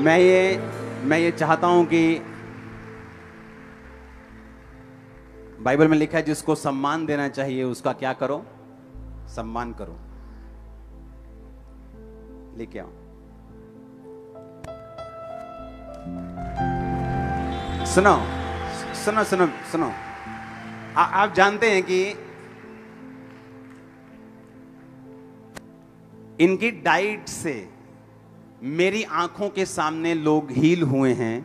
मैं ये चाहता हूं कि बाइबल में लिखा है जिसको सम्मान देना चाहिए उसका क्या करो, सम्मान करो। लेके आओ। सुनो सुनो सुनो सुनो, आप जानते हैं कि इनकी डाइट से मेरी आंखों के सामने लोग हील हुए हैं,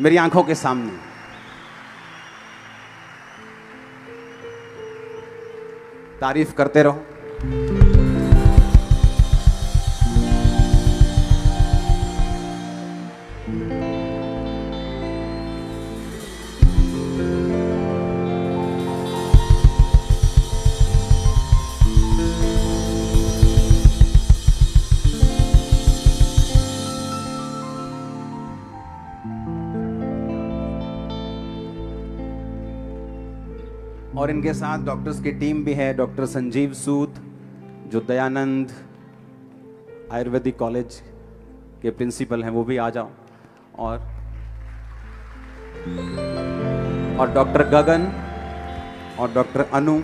मेरी आंखों के सामने। तारीफ करते रहो। और इनके साथ डॉक्टर्स की टीम भी है। डॉक्टर संजीव सूद जो दयानंद आयुर्वेदिक कॉलेज के प्रिंसिपल हैं, वो भी आ जाओ। और डॉक्टर गगन और डॉक्टर अनु।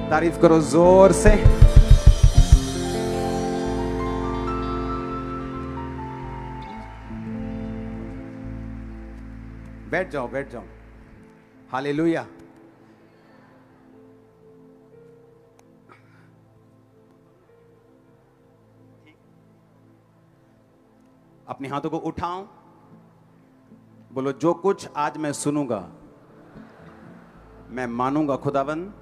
तारीफ करो जोर से। बैठ जाओ बैठ जाओ। हालेलुया। अपने हाथों को उठाओ, बोलो जो कुछ आज मैं सुनूंगा मैं मानूंगा खुदाबंद,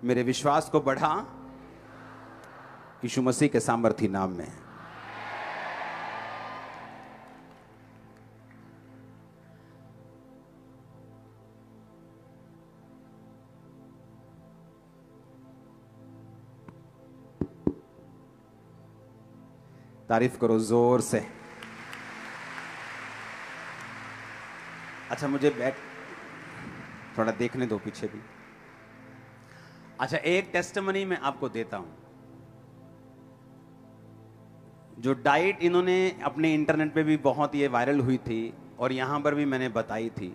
मेरे विश्वास को बढ़ा यीशु मसीह के सामर्थी नाम में। तारीफ करो जोर से। अच्छा मुझे बैठ थोड़ा देखने दो पीछे भी। अच्छा एक टेस्टिमनी मैं आपको देता हूं। जो डाइट इन्होंने अपने इंटरनेट पे भी बहुत ये वायरल हुई थी और यहां पर भी मैंने बताई थी।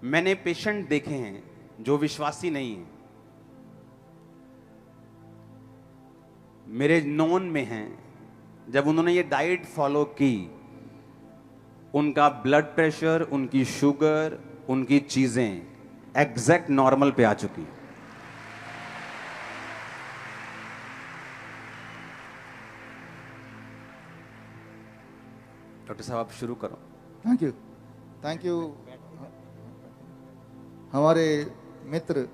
मैंने पेशेंट देखे हैं जो विश्वासी नहीं है, मेरे नोन में हैं। जब उन्होंने ये डाइट फॉलो की, उनका ब्लड प्रेशर, उनकी शुगर, उनकी चीजें एग्जैक्ट नॉर्मल पे आ चुकी। डॉक्टर साहब आप शुरू करो। Thank you. हमारे मित्र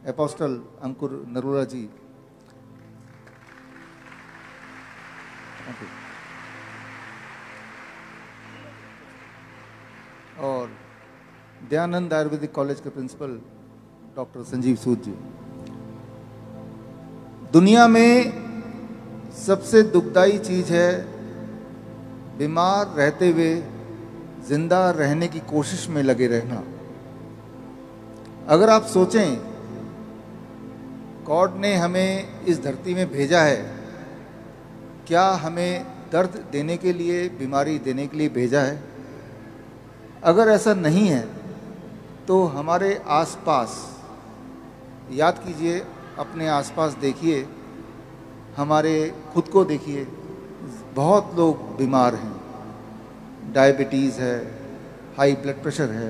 एपोस्टल अंकुर नरोला जी, और दयानंद आयुर्वेदिक कॉलेज के प्रिंसिपल डॉक्टर संजीव सूद जी। दुनिया में सबसे दुखदाई चीज है बीमार रहते हुए जिंदा रहने की कोशिश में लगे रहना। अगर आप सोचें, गॉड ने हमें इस धरती में भेजा है, क्या हमें दर्द देने के लिए, बीमारी देने के लिए भेजा है? अगर ऐसा नहीं है तो हमारे आसपास याद कीजिए, अपने आसपास देखिए, हमारे खुद को देखिए, बहुत लोग बीमार हैं। डायबिटीज़ है, हाई ब्लड प्रेशर है,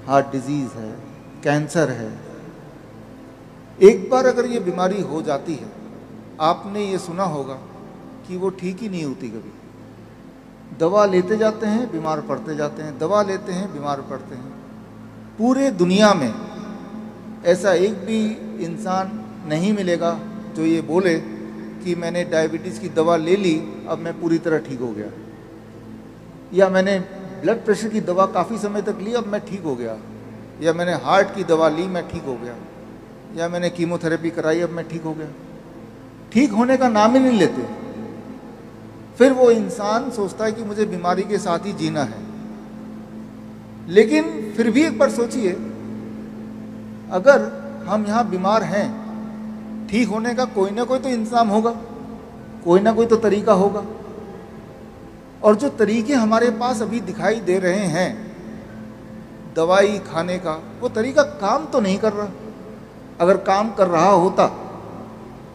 हार्ट डिजीज़ है, कैंसर है। एक बार अगर ये बीमारी हो जाती है, आपने ये सुना होगा कि वो ठीक ही नहीं होती कभी। दवा लेते जाते हैं, बीमार पड़ते जाते हैं, दवा लेते हैं, बीमार पड़ते हैं। पूरे दुनिया में ऐसा एक भी इंसान नहीं मिलेगा जो ये बोले कि मैंने डायबिटीज़ की दवा ले ली, अब मैं पूरी तरह ठीक हो गया, या मैंने ब्लड प्रेशर की दवा काफ़ी समय तक ली, अब मैं ठीक हो गया, या मैंने हार्ट की दवा ली, मैं ठीक हो गया। या मैंने कीमोथेरेपी कराई, अब मैं ठीक हो गया। ठीक होने का नाम ही नहीं लेते। फिर वो इंसान सोचता है कि मुझे बीमारी के साथ ही जीना है। लेकिन फिर भी एक बार सोचिए, अगर हम यहाँ बीमार हैं, ठीक होने का कोई ना कोई तो इंतजाम होगा, कोई ना कोई तो तरीका होगा। और जो तरीके हमारे पास अभी दिखाई दे रहे हैं दवाई खाने का, वो तरीका काम तो नहीं कर रहा। अगर काम कर रहा होता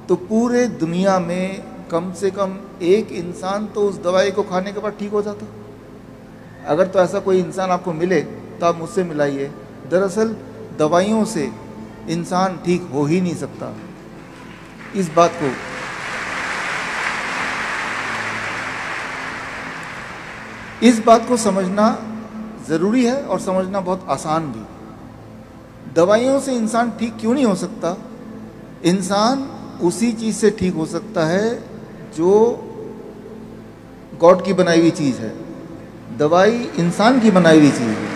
तो पूरे दुनिया में कम से कम एक इंसान तो उस दवाई को खाने के बाद ठीक हो जाता। अगर तो ऐसा कोई इंसान आपको मिले तो आप मुझसे मिलाइए। दरअसल दवाइयों से इंसान ठीक हो ही नहीं सकता। इस बात को समझना ज़रूरी है और समझना बहुत आसान भी। दवाइयों से इंसान ठीक क्यों नहीं हो सकता? इंसान उसी चीज़ से ठीक हो सकता है जो गॉड की बनाई हुई चीज़ है। दवाई इंसान की बनाई हुई चीज़ है।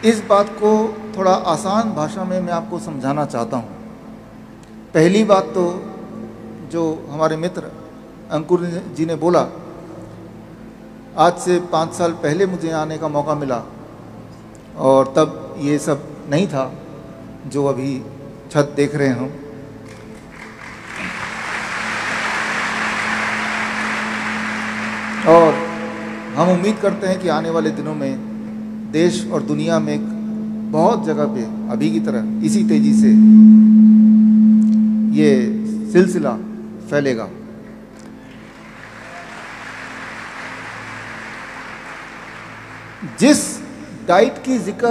इस बात को थोड़ा आसान भाषा में मैं आपको समझाना चाहता हूँ। पहली बात तो जो हमारे मित्र अंकुर जी ने बोला, आज से 5 साल पहले मुझे आने का मौका मिला और तब ये सब नहीं था जो अभी छत देख रहे हैं हम। और हम उम्मीद करते हैं कि आने वाले दिनों में देश और दुनिया में बहुत जगह पे अभी की तरह इसी तेजी से ये सिलसिला फैलेगा। जिस डाइट की जिक्र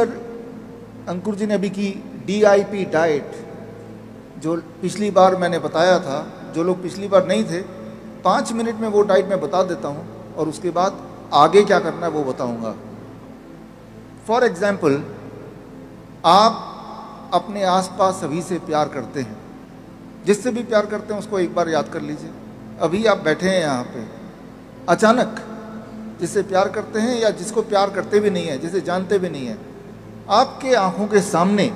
अंकुर जी ने अभी की, DIP डाइट, जो पिछली बार मैंने बताया था, जो लोग पिछली बार नहीं थे, 5 मिनट में वो डाइट मैं बता देता हूँ और उसके बाद आगे क्या करना है वो बताऊँगा। फॉर एग्जाम्पल, आप अपने आसपास सभी से प्यार करते हैं, जिससे भी प्यार करते हैं उसको एक बार याद कर लीजिए। अभी आप बैठे हैं यहाँ पे, अचानक जिससे प्यार करते हैं या जिसको प्यार करते भी नहीं है, जिसे जानते भी नहीं है, आपके आंखों के सामने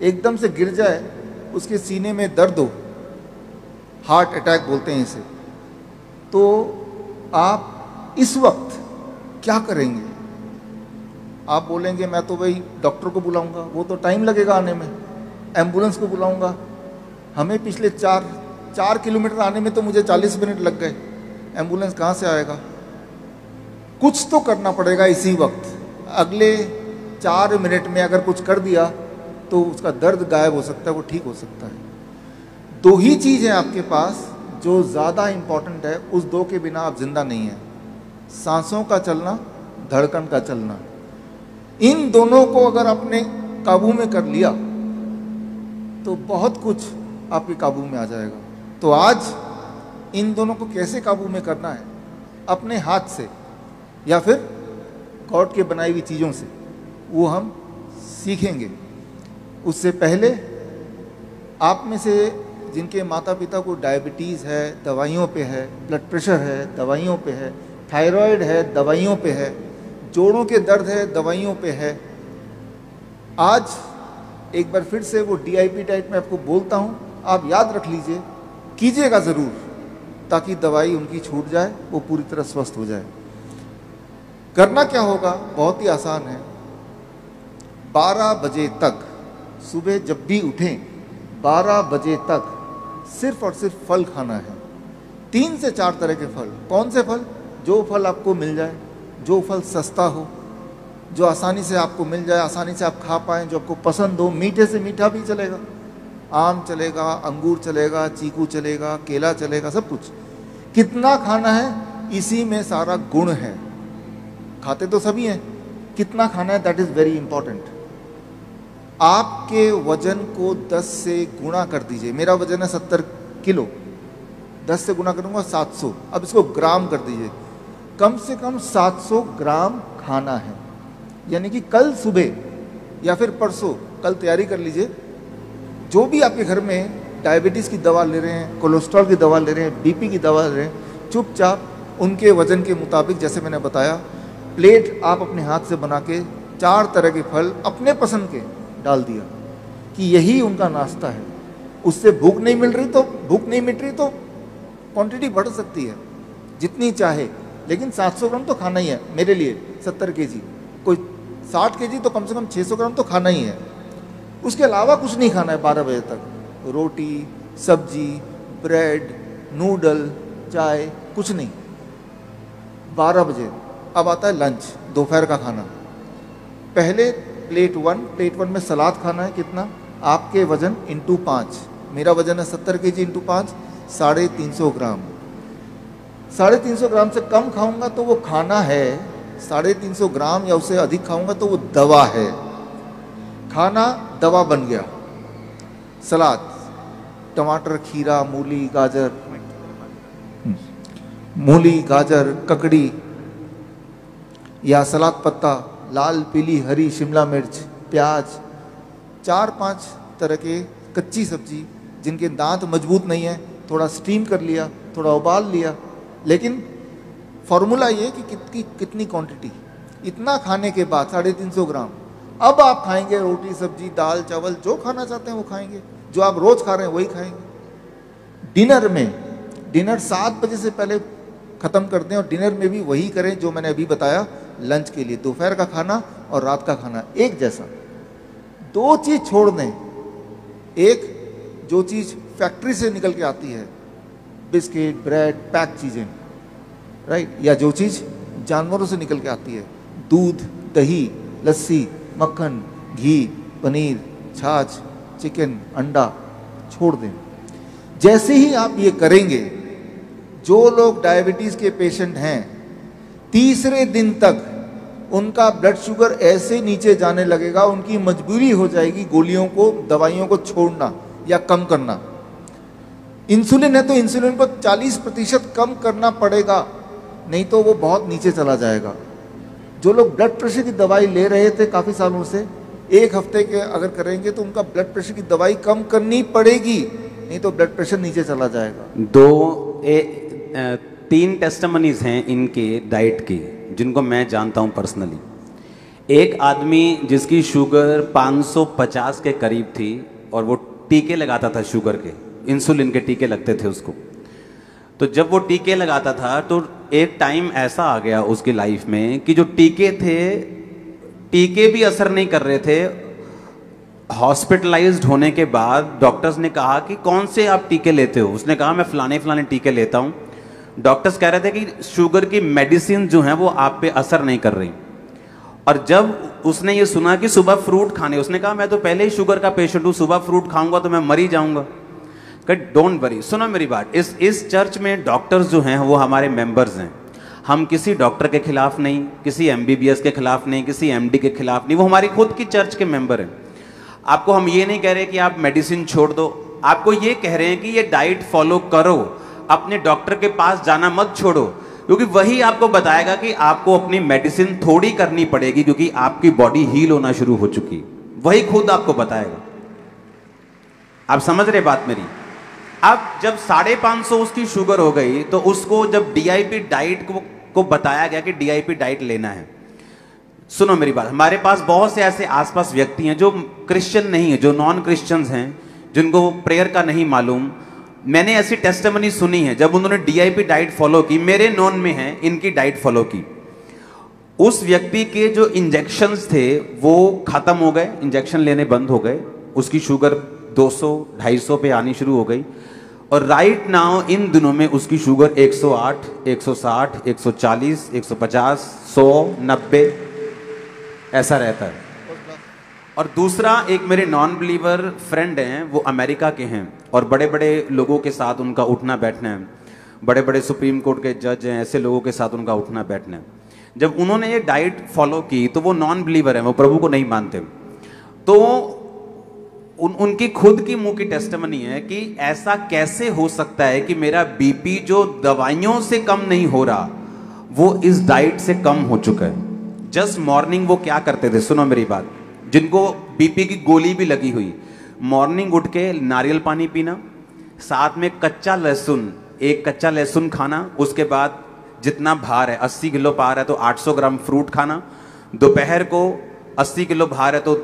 एकदम से गिर जाए, उसके सीने में दर्द हो, हार्ट अटैक बोलते हैं इसे, तो आप इस वक्त क्या करेंगे? आप बोलेंगे मैं तो भाई डॉक्टर को बुलाऊंगा, वो तो टाइम लगेगा आने में, एम्बुलेंस को बुलाऊंगा, हमें पिछले 4 किलोमीटर आने में तो मुझे 40 मिनट लग गए, एम्बुलेंस कहाँ से आएगा? कुछ तो करना पड़ेगा इसी वक्त। अगले 4 मिनट में अगर कुछ कर दिया तो उसका दर्द गायब हो सकता है, वो ठीक हो सकता है। 2 ही चीज़ है आपके पास जो ज़्यादा इम्पॉर्टेंट है, उस 2 के बिना आप जिंदा नहीं हैं। सांसों का चलना, धड़कन का चलना। इन दोनों को अगर आपने काबू में कर लिया तो बहुत कुछ आपके काबू में आ जाएगा। तो आज इन दोनों को कैसे काबू में करना है? अपने हाथ से या फिर गॉड के बनाई हुई चीज़ों से, वो हम सीखेंगे। उससे पहले आप में से जिनके माता पिता को डायबिटीज़ है, दवाइयों पे है, ब्लड प्रेशर है, दवाइयों पे है, थायराइड है, दवाइयों पे है, जोड़ों के दर्द है, दवाइयों पे है, आज एक बार फिर से वो DIP डाइट में आपको बोलता हूँ, आप याद रख लीजिए, कीजिएगा ज़रूर, ताकि दवाई उनकी छूट जाए, वो पूरी तरह स्वस्थ हो जाए। करना क्या होगा? बहुत ही आसान है। 12 बजे तक, सुबह जब भी उठें 12 बजे तक सिर्फ और सिर्फ फल खाना है। 3 से 4 तरह के फल। कौन से फल? जो फल आपको मिल जाए, जो फल सस्ता हो, जो आसानी से आपको मिल जाए, आसानी से आप खा पाएँ, जो आपको पसंद हो। मीठे से मीठा भी चलेगा, आम चलेगा, अंगूर चलेगा, चीकू चलेगा, केला चलेगा, सब कुछ। कितना खाना है, इसी में सारा गुण है। खाते तो सभी हैं, कितना खाना है दैट इज़ वेरी इंपॉर्टेंट। आपके वजन को 10 से गुणा कर दीजिए। मेरा वजन है 70 किलो, 10 से गुणा करूँगा 700। अब इसको ग्राम कर दीजिए, कम से कम 700 ग्राम खाना है। यानी कि कल सुबह या फिर परसों, कल तैयारी कर लीजिए, जो भी आपके घर में डायबिटीज़ की दवा ले रहे हैं, कोलेस्ट्रॉल की दवा ले रहे हैं, BP की दवा ले रहे हैं, चुपचाप उनके वजन के मुताबिक, जैसे मैंने बताया, प्लेट आप अपने हाथ से बना के 4 तरह के फल अपने पसंद के डाल दिया कि यही उनका नाश्ता है। उससे भूख नहीं मिट रही तो क्वांटिटी बढ़ सकती है जितनी चाहे, लेकिन 700 ग्राम तो खाना ही है मेरे लिए। 70 केजी, कोई 60 केजी तो कम से कम 600 ग्राम तो खाना ही है। उसके अलावा कुछ नहीं खाना है 12 बजे तक। रोटी, सब्जी, ब्रेड, नूडल, चाय, कुछ नहीं। 12 बजे अब आता है लंच, दोपहर का खाना। पहले प्लेट 1 में सलाद खाना है। कितना? आपके वजन इंटू 5। मेरा वजन है 70 केजी इंटू 5, 350 ग्राम। 350 ग्राम से कम खाऊंगा तो वो खाना है, 350 ग्राम या उससे अधिक खाऊंगा तो वो दवा है। खाना दवा बन गया। सलाद, टमाटर, खीरा, मूली, गाजर, ककड़ी या सलाद पत्ता, लाल, पीली, हरी, शिमला मिर्च, प्याज, 4-5 तरह के कच्ची सब्जी जिनके दांत मजबूत नहीं है, थोड़ा स्टीम कर लिया, थोड़ा उबाल लिया। लेकिन फॉर्मूला ये कि कितनी क्वांटिटी। इतना खाने के बाद 350 ग्राम, अब आप खाएंगे रोटी, सब्जी, दाल, चावल, जो खाना चाहते हैं वो खाएंगे, जो आप रोज खा रहे हैं वही खाएंगे। डिनर 7 बजे से पहले खत्म कर दें, और डिनर में भी वही करें जो मैंने अभी बताया। लंच के लिए दोपहर का खाना और रात का खाना एक जैसा। 2 चीज छोड़ दें। एक, जो चीज फैक्ट्री से निकल के आती है, बिस्किट, ब्रेड, पैक चीजें, राइट, या जो चीज जानवरों से निकल के आती है, दूध, दही, लस्सी, मक्खन, घी, पनीर, छाछ, चिकन, अंडा, छोड़ दें। जैसे ही आप ये करेंगे, जो लोग डायबिटीज के पेशेंट हैं, तीसरे दिन तक उनका ब्लड शुगर ऐसे नीचे जाने लगेगा, उनकी मजबूरी हो जाएगी गोलियों को, दवाइयों को छोड़ना या कम करना। इंसुलिन है तो इंसुलिन को 40% कम करना पड़ेगा, नहीं तो वो बहुत नीचे चला जाएगा। जो लोग ब्लड प्रेशर की दवाई ले रहे थे काफ़ी सालों से, 1 हफ्ते के अगर करेंगे तो उनका ब्लड प्रेशर की दवाई कम करनी पड़ेगी, नहीं तो ब्लड प्रेशर नीचे चला जाएगा। 3 टेस्टिमनीज हैं इनके डाइट की, जिनको मैं जानता हूं पर्सनली। एक आदमी जिसकी शुगर 550 के करीब थी और वो टीके लगाता था शुगर के, इंसुलिन के टीके लगते थे उसको। तो जब वो टीके लगाता था तो एक टाइम ऐसा आ गया उसकी लाइफ में कि जो टीके थे, टीके भी असर नहीं कर रहे थे। हॉस्पिटलाइज्ड होने के बाद डॉक्टर्स ने कहा कि कौन से आप टीके लेते हो? उसने कहा मैं फलाने टीके लेता हूं। डॉक्टर्स कह रहे थे कि शुगर की मेडिसिन जो है वो आप पे असर नहीं कर रही। और जब उसने ये सुना कि सुबह फ्रूट खाने, उसने कहा मैं तो पहले ही शुगर का पेशेंट हूं, सुबह फ्रूट खाऊंगा तो मैं मर ही जाऊंगा। डोंट वरी, सुनो मेरी बात। इस चर्च में डॉक्टर्स जो हैं वो हमारे मेंबर्स हैं। हम किसी डॉक्टर के खिलाफ नहीं, किसी MBBS के खिलाफ नहीं, किसी MD के खिलाफ नहीं, वो हमारी खुद की चर्च के मेंबर हैं। आपको हम ये नहीं कह रहे कि आप मेडिसिन छोड़ दो, आपको ये कह रहे हैं कि ये डाइट फॉलो करो, अपने डॉक्टर के पास जाना मत छोड़ो, क्योंकि वही आपको बताएगा कि आपको अपनी मेडिसिन थोड़ी करनी पड़ेगी क्योंकि आपकी बॉडी हील होना शुरू हो चुकी, वही खुद आपको बताएगा। आप समझ रहे बात मेरी? अब जब 550 उसकी शुगर हो गई तो उसको जब DIP डाइट को बताया गया कि DIP डाइट लेना है। सुनो मेरी बात, हमारे पास बहुत से ऐसे आसपास व्यक्ति हैं जो क्रिश्चियन नहीं है, जो नॉन क्रिश्चियंस हैं, जिनको प्रेयर का नहीं मालूम। मैंने ऐसी टेस्टिमनी सुनी है जब उन्होंने DIP डाइट फॉलो की, मेरे नॉन में है, इनकी डाइट फॉलो की, उस व्यक्ति के जो इंजेक्शंस थे वो खत्म हो गए, इंजेक्शन लेने बंद हो गए, उसकी शुगर 200-250 पे आनी शुरू हो गई। और राइट नाउ इन दिनों में उसकी शुगर 108, 160, 140, 150, 100, 90 ऐसा रहता है। और दूसरा, एक मेरे नॉन बिलीवर फ्रेंड हैं, वो अमेरिका के हैं और बड़े बड़े लोगों के साथ उनका उठना बैठना है, बड़े बड़े सुप्रीम कोर्ट के जज हैं, ऐसे लोगों के साथ उनका उठना बैठना है। जब उन्होंने ये डाइट फॉलो की तो वो नॉन बिलीवर हैं, वो प्रभु को नहीं मानते। तो उनकी खुद की मुंह की टेस्टिमनी है कि ऐसा कैसे हो सकता है कि मेरा BP जो दवाइयों से कम नहीं हो रहा, वो इस डाइट से कम हो चुका है। जस्ट मॉर्निंग वो क्या करते थे, सुनो मेरी बात, जिनको BP की गोली भी लगी हुई, मॉर्निंग उठ के नारियल पानी पीना, साथ में कच्चा लहसुन, एक कच्चा लहसुन खाना, उसके बाद जितना भार है 80 किलो भार है तो 800 ग्राम फ्रूट खाना, दोपहर को 80 किलो भार है तो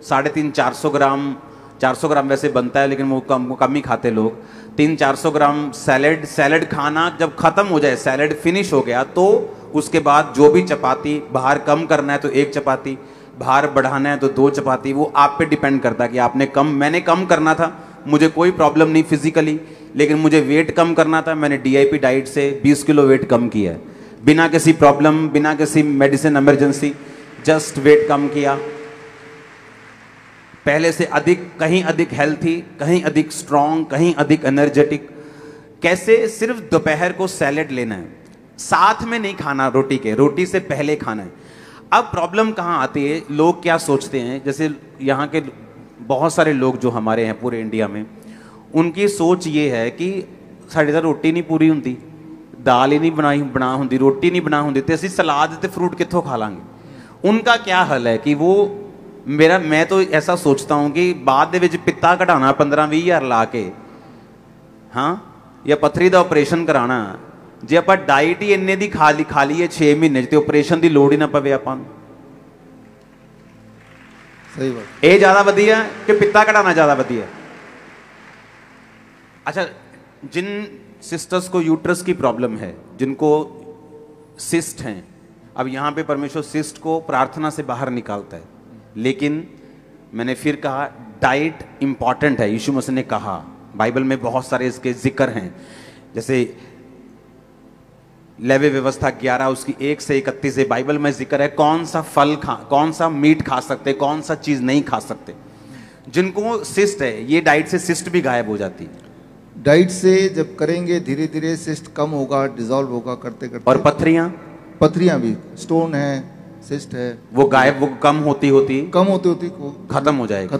350-400 ग्राम, 400 ग्राम वैसे बनता है लेकिन वो कम ही खाते लोग। 300-400 ग्राम सैलेड खाना जब खत्म हो जाए, सैलेड फिनिश हो गया, तो उसके बाद जो भी चपाती, भार कम करना है तो 1 चपाती, भार बढ़ाना है तो 2 चपाती, वो आप पे डिपेंड करता है कि आपने मैंने कम करना था, मुझे कोई प्रॉब्लम नहीं फिजिकली, लेकिन मुझे वेट कम करना था, मैंने डीआईपी डाइट से 20 किलो वेट कम किया है, बिना किसी प्रॉब्लम, बिना किसी मेडिसिन इमरजेंसी, जस्ट वेट कम किया। पहले से कहीं अधिक हेल्थी, कहीं अधिक स्ट्रांग, कहीं अधिक एनर्जेटिक। कैसे? सिर्फ दोपहर को सैलेड लेना है, साथ में नहीं खाना रोटी के, रोटी से पहले खाना है। अब प्रॉब्लम कहाँ आती है, लोग क्या सोचते हैं, जैसे यहाँ के बहुत सारे लोग जो हमारे हैं पूरे इंडिया में, उनकी सोच ये है कि साढ़े तो रोटी नहीं पूरी होंगी, दाल ही नहीं बना होंगी, रोटी नहीं बना होंगी, तो असी सलाद ते फ्रूट कित्थों खा लांगे। उनका क्या हल है कि वो मैं तो ऐसा सोचता हूँ कि बाद दे विच पित्ता घटाना 15-20 हज़ार ला के, हाँ, या पत्थरी का ऑपरेशन कराना, जे आप डाइट ही इन्ने दी खा लीए 6 महीने तो ऑपरेशन की लोड़ ही ना पवे आपां नूं। सही बात। ये ज्यादा वधिया कि पित्ता घटाना ज्यादा वधिया? अच्छा, जिन सिस्टर्स को यूट्रस की प्रॉब्लम है, जिनको सिस्ट हैं, अब यहां पे परमेश्वर सिस्ट को प्रार्थना से बाहर निकालता है, लेकिन मैंने फिर कहा डाइट इंपॉर्टेंट है। यीशु मसीह ने कहा, बाइबल में बहुत सारे इसके जिक्र हैं, जैसे लेवी व्यवस्था 11 उसकी 1 से 31 से बाइबल में जिक्र है कौन सा फल कौन सा मीट खा सकते, कौन सा चीज नहीं खा सकते। जिनको सिस्ट है, ये डाइट से सिस्ट भी गायब हो जाती है। डाइट से जब करेंगे धीरे धीरे सिस्ट कम होगा, डिसॉल्व होगा करते करते। और पथरियां भी, स्टोन है, सिस्ट है, वो गायब, वो कम होती खत्म हो जाएगा।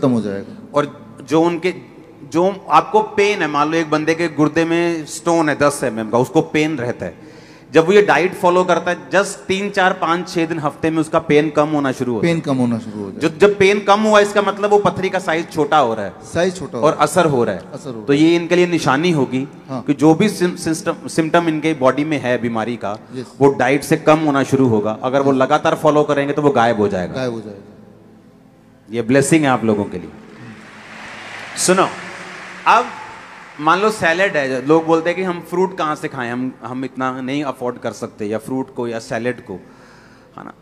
और जो आपको पेन है, मान लो एक बंदे के गुर्दे में स्टोन है 10 mm का, उसको पेन रहता है, जब वो ये डाइट फॉलो करता है, जस्ट 3, 4, 5, 6 दिन हफ्ते में उसका पेन कम होना शुरू हो जाए। जब पेन कम हुआ, इसका मतलब वो पथरी का साइज छोटा हो रहा है, और असर हो रहा है। तो ये इनके लिए निशानी होगी, हाँ, कि जो भी सिम्टम इनके बॉडी में है बीमारी का, वो डाइट से कम होना शुरू होगा। अगर वो लगातार फॉलो करेंगे तो वो गायब हो जाएगा। ये ब्लेसिंग है आप लोगों के लिए। सुनो, अब मान लो सैलेड है, लोग बोलते हैं कि हम फ्रूट कहाँ से खाएं, हम इतना नहीं अफोर्ड कर सकते, या फ्रूट को या सैलेड को, है ना।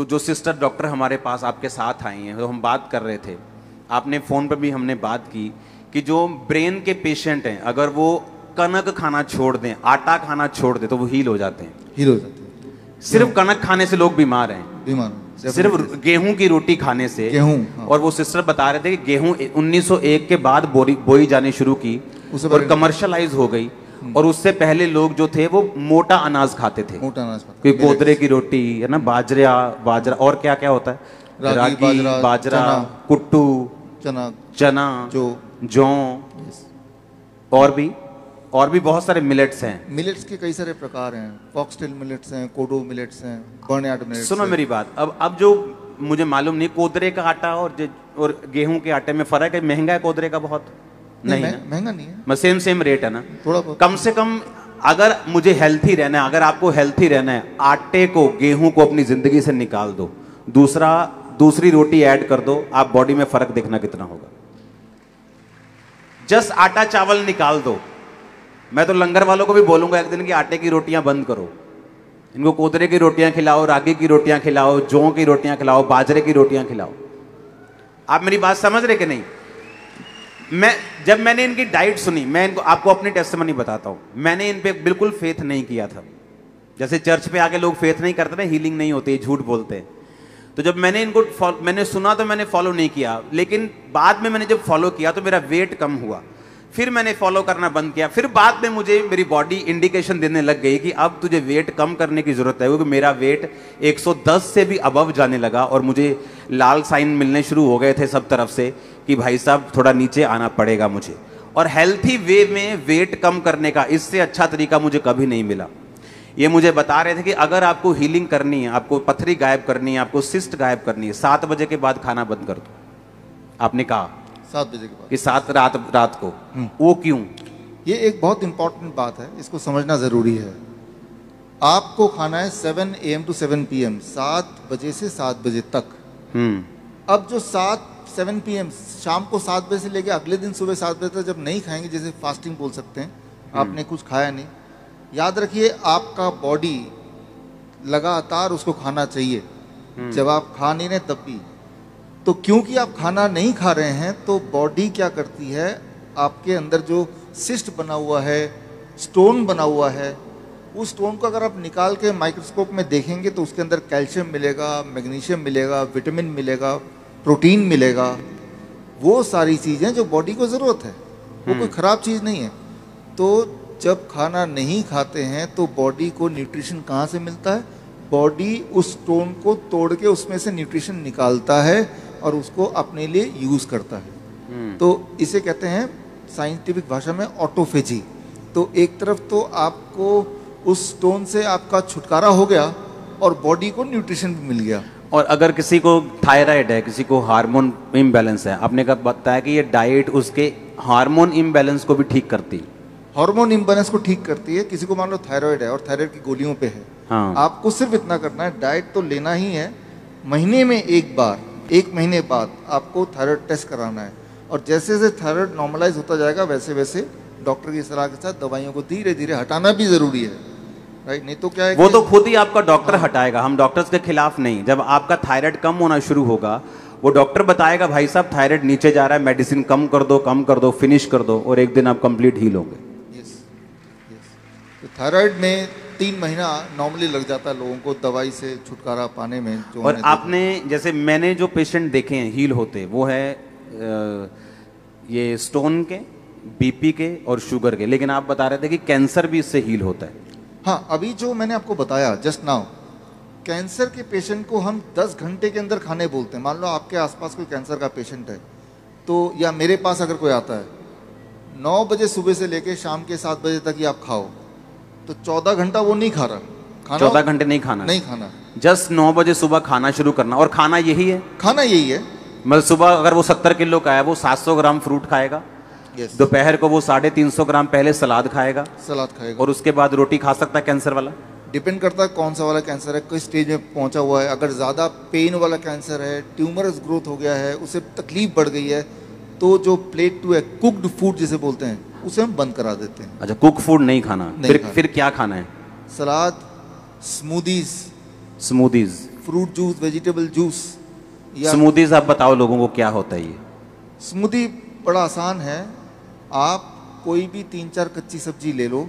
जो सिस्टर डॉक्टर हमारे पास आपके साथ आई हैं, तो हम बात कर रहे थे, आपने फ़ोन पर भी हमने बात की कि जो ब्रेन के पेशेंट हैं, अगर वो कनक खाना छोड़ दें, आटा खाना छोड़ दें, तो वो हील हो जाते हैं। सिर्फ कनक खाने से लोग बीमार हैं, सिर्फ गेहूं की रोटी खाने से। हाँ। और वो सिस्टर बता रहे थे कि गेहूं 1901 के बाद बोई जानी शुरू की और कमर्शलाइज हो गई, और उससे पहले लोग जो थे वो मोटा अनाज खाते थे, कोई कोदरे की रोटी, है ना, बाजरा और क्या क्या होता है, रागी, बाजरा, कुट्टू, चना, जौ, और भी बहुत सारे मिलेट्स हैं। मिलेट्स के कई सारे प्रकार हैं, फॉक्सटेल मिलेट्स हैं, कोडो मिलेट्स हैं, बर्नयार्ड मिलेट्स। सुनो मेरी बात, अब जो मुझे मालूम नहीं, कोदरे का आटा और गेहूं के आटे में फर्क है? महंगा है कोदरे का बहुत? नहीं, महंगा नहीं है, सेम रेट है ना, थोड़ा बहुत। कम से कम अगर मुझे हेल्थी रहना है, अगर आपको हेल्थी रहना है, आटे को, गेहूं को अपनी जिंदगी से निकाल दो, दूसरी रोटी ऐड कर दो, आप बॉडी में फर्क देखना कितना होगा। जस्ट आटा चावल निकाल दो। मैं तो लंगर वालों को भी बोलूंगा एक दिन कि आटे की रोटियां बंद करो, इनको कोदरे की रोटियां खिलाओ, रागी की रोटियां खिलाओ, जौ की रोटियां खिलाओ, बाजरे की रोटियां खिलाओ। आप मेरी बात समझ रहे कि नहीं? जब मैंने इनकी डाइट सुनी, मैं इनको आपको अपनी टेस्टिमनी बताता हूं, मैंने इन पे बिल्कुल फेथ नहीं किया था। जैसे चर्च पे आके लोग फेथ नहीं करते ना, हीलिंग नहीं होती, झूठ बोलते हैं। तो जब मैंने सुना तो मैंने फॉलो नहीं किया, लेकिन बाद में मैंने जब फॉलो किया तो मेरा वेट कम हुआ, फिर मैंने फॉलो करना बंद किया। फिर बाद में मुझे मेरी बॉडी इंडिकेशन देने लग गई कि अब तुझे वेट कम करने की जरूरत है, क्योंकि मेरा वेट 110 से भी अबव जाने लगा, और मुझे लाल साइन मिलने शुरू हो गए थे सब तरफ से कि भाई साहब थोड़ा नीचे आना पड़ेगा मुझे। और हेल्थी वे में वेट कम करने का इससे अच्छा तरीका मुझे कभी नहीं मिला। ये मुझे बता रहे थे कि अगर आपको हीलिंग करनी है, आपको पथरी गायब करनी है, आपको सिस्ट गायब करनी है, 7 बजे के बाद खाना बंद कर दो। आपने कहा 7 बजे के बाद कि 7 रात को, वो क्यों? ये एक बहुत इंपॉर्टेंट बात है, इसको समझना जरूरी है। आपको खाना है 7 AM to 7 PM, 7 बजे से 7 बजे तक। अब जो 7 PM शाम को 7 बजे से लेके अगले दिन सुबह 7 बजे तक जब नहीं खाएंगे, जैसे फास्टिंग बोल सकते हैं, आपने कुछ खाया नहीं, याद रखिए आपका बॉडी लगातार उसको खाना चाहिए। जब आप खा नहीं रहे तब भी, तो क्योंकि आप खाना नहीं खा रहे हैं तो बॉडी क्या करती है, आपके अंदर जो सिस्ट बना हुआ है, स्टोन बना हुआ है, उस स्टोन को अगर आप निकाल के माइक्रोस्कोप में देखेंगे तो उसके अंदर कैल्शियम मिलेगा, मैग्नीशियम मिलेगा, विटामिन मिलेगा, प्रोटीन मिलेगा, वो सारी चीज़ें जो बॉडी को ज़रूरत है, वो कोई ख़राब चीज़ नहीं है। तो जब खाना नहीं खाते हैं तो बॉडी को न्यूट्रिशन कहाँ से मिलता है? बॉडी उस स्टोन को तोड़ के उसमें से न्यूट्रिशन निकालता है और उसको अपने लिए यूज़ करता है। तो इसे कहते हैं साइंटिफिक भाषा में ऑटोफेजी। तो एक तरफ तो आपको उस स्टोन से आपका छुटकारा हो गया और बॉडी को न्यूट्रिशन भी मिल गया। और अगर किसी को थायराइड है, किसी को हार्मोन इम्बैलेंस है, आपने कहा बताया कि ये डाइट उसके हार्मोन इम्बैलेंस को भी ठीक करती है। हार्मोन इम्बैलेंस को ठीक करती है। किसी को मान लो थायराइड है और थायराइड की गोलियों पे है, हाँ। आपको सिर्फ इतना करना है, डाइट तो लेना ही है, महीने में एक बार, 1 महीने बाद आपको थायराइड टेस्ट कराना है, और जैसे जैसे थायराइड नॉर्मलाइज होता जाएगा वैसे वैसे डॉक्टर की सलाह के साथ दवाइयों को धीरे धीरे हटाना भी जरूरी है, राइट? नहीं तो क्या है, वो तो खुद ही आपका डॉक्टर हटाएगा, हम डॉक्टर्स के खिलाफ नहीं। जब आपका थायराइड कम होना शुरू होगा, वो डॉक्टर बताएगा भाई साहब थायराइड नीचे जा रहा है, मेडिसिन कम कर दो, फिनिश कर दो, और एक दिन आप कंप्लीट हील होंगे। तो थायराइड में 3 महीना नॉर्मली लग जाता है लोगों को दवाई से छुटकारा पाने में। जो और आपने जैसे मैंने जो पेशेंट देखे हैं हील होते, वो है ये स्टोन के, बीपी के और शुगर के, लेकिन आप बता रहे थे कि कैंसर भी इससे हील होता है। हाँ, अभी जो मैंने आपको बताया जस्ट नाउ, कैंसर के पेशेंट को हम 10 घंटे के अंदर खाने बोलते हैं। मान लो आपके आसपास कोई कैंसर का पेशेंट है, तो या मेरे पास अगर कोई आता है, 9 बजे सुबह से लेके शाम के 7 बजे तक ही आप खाओ, तो 14 घंटा वो नहीं खा रहा खाना। 14 घंटे नहीं खाना, नहीं खाना, जस्ट 9 बजे सुबह खाना शुरू करना। और खाना यही है, खाना यही है। मतलब सुबह अगर वो 70 किलो का है, वो 700 ग्राम फ्रूट खाएगा, दोपहर को वो 350 ग्राम पहले सलाद खाएगा, और उसके बाद रोटी खा सकता है कैंसर वाला। डिपेंड करता है कौन सा वाला कैंसर है, किस स्टेज में पहुंचा हुआ है। अगर ज़्यादा पेन वाला कैंसर है, ट्यूमरस ग्रोथ हो गया है, उसे तकलीफ बढ़ गई है, तो जो प्लेट टू है, कुक्ड फूड जिसे बोलते हैं, उसे हम बंद करा देते हैं। अच्छा, कुक फूड नहीं खाना, फिर क्या खाना है? Salad, smoothies, fruit juice, vegetable juice. Smoothies आप बताओ लोगों को क्या होता है ये? स्मूदी बड़ा आसान है, आप कोई भी 3-4 कच्ची सब्जी ले लो,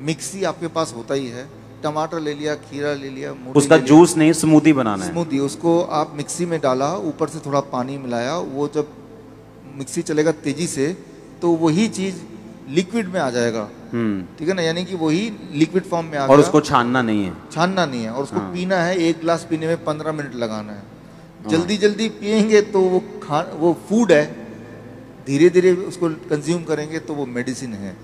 मिक्सी आपके पास होता ही है, टमाटर ले लिया, खीरा ले लिया, उसका जूस नहीं, स्मूदी बनाना है। स्मूदी, उसको आप मिक्सी में डाला, ऊपर से थोड़ा पानी मिलाया, वो जब मिक्सी चलेगा तेजी से तो वही चीज लिक्विड में आ जाएगा, ठीक है ना, यानी कि वही लिक्विड फॉर्म में आ गया। और उसको छानना नहीं है, और उसको पीना है। 1 गिलास पीने में 15 मिनट लगाना है। जल्दी जल्दी पियेंगे तो वो फूड है, धीरे धीरे उसको कंज्यूम करेंगे तो वो मेडिसिन है।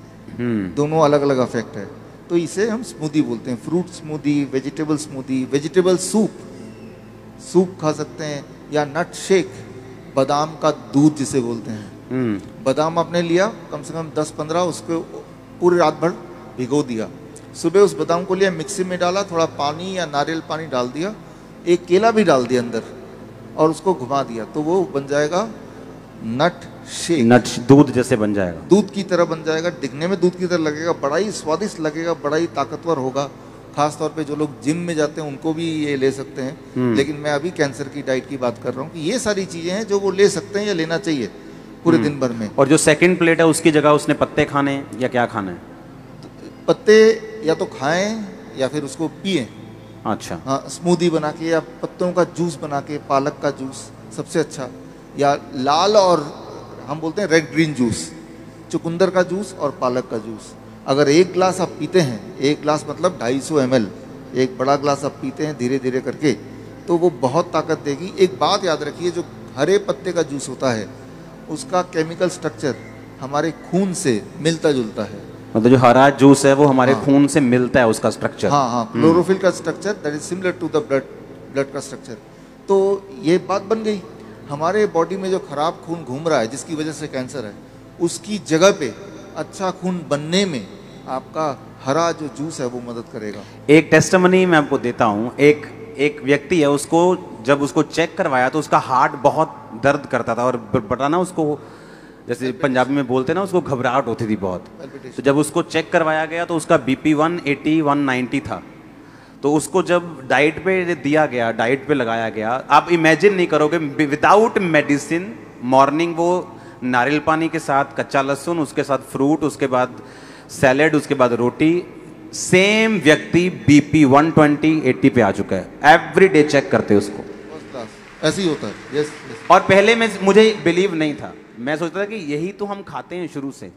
दोनों अलग अलग इफेक्ट है। तो इसे हम स्मूदी बोलते हैं, fruit smoothie, vegetable smoothie, vegetable soup खा सकते हैं, या नट शेक, बादाम का दूध जिसे बोलते हैं। बादाम आपने लिया कम से कम 10-15, उसको पूरी रात भर भिगो दिया, सुबह उस बादाम को लिया, मिक्सी में डाला, थोड़ा पानी या नारियल पानी डाल दिया, एक केला भी डाल दिया अंदर, और उसको घुमा दिया, तो वो बन जाएगा नट शेक। नट दूध जैसे बन जाएगा, दूध की तरह बन जाएगा, दिखने में दूध की तरह लगेगा, बड़ा ही स्वादिष्ट लगेगा, बड़ा ही ताकतवर होगा। खास तौर पे जो लोग जिम में जाते हैं उनको भी ये ले सकते हैं, लेकिन मैं अभी कैंसर की डाइट की बात कर रहा हूँ कि ये सारी चीजें हैं जो वो ले सकते हैं या लेना चाहिए पूरे दिन भर में। और जो सेकंड प्लेट है उसकी जगह उसने पत्ते खाने हैं या क्या खाना है? पत्ते या तो खाएं या फिर उसको पिए। अच्छा, हाँ, स्मूदी बना के या पत्तों का जूस बना के, पालक का जूस सबसे अच्छा, या लाल और हम बोलते हैं रेड ग्रीन जूस, चुकंदर का जूस और पालक का जूस। अगर 1 गिलास आप पीते हैं, 1 गिलास मतलब 250 ml, एक बड़ा गिलास आप पीते हैं धीरे धीरे करके, तो वो बहुत ताकत देगी। एक बात याद रखिए, जो हरे पत्ते का जूस होता है उसका केमिकल स्ट्रक्चर हमारे खून से मिलता जुलता है। मतलब जो हरा जूस है वो हमारे खून से मिलता है, उसका स्ट्रक्चर। हाँ, क्लोरोफिल का structure that is similar to the blood का स्ट्रक्चर। तो ये बात बन गई, हमारे बॉडी में जो खराब खून घूम रहा है जिसकी वजह से कैंसर है, उसकी जगह पे अच्छा खून बनने में आपका हरा जो जूस है वो मदद करेगा। एक टेस्टिमनी मैं आपको देता हूँ। एक व्यक्ति है, उसको जब उसको चेक करवाया तो उसका हार्ट बहुत दर्द करता था और बता ना उसको, जैसे पंजाबी में बोलते ना, उसको घबराहट होती थी बहुत। तो जब उसको चेक करवाया गया तो उसका बीपी 180 190 था। तो उसको जब डाइट पे दिया गया, डाइट पे लगाया गया, आप इमेजिन नहीं करोगे, विदाउट मेडिसिन मॉर्निंग वो नारियल पानी के साथ कच्चा लहसुन, उसके साथ फ्रूट, उसके बाद सैलेड, उसके बाद रोटी, सेम व्यक्ति बीपी 120 80 पे आ चुका है। एवरी डे चेक करते उसको, ऐसे ही होता है। यस, और पहले में मुझे बिलीव नहीं था, मैं सोचता था कि यही तो हम खाते हैं शुरू से,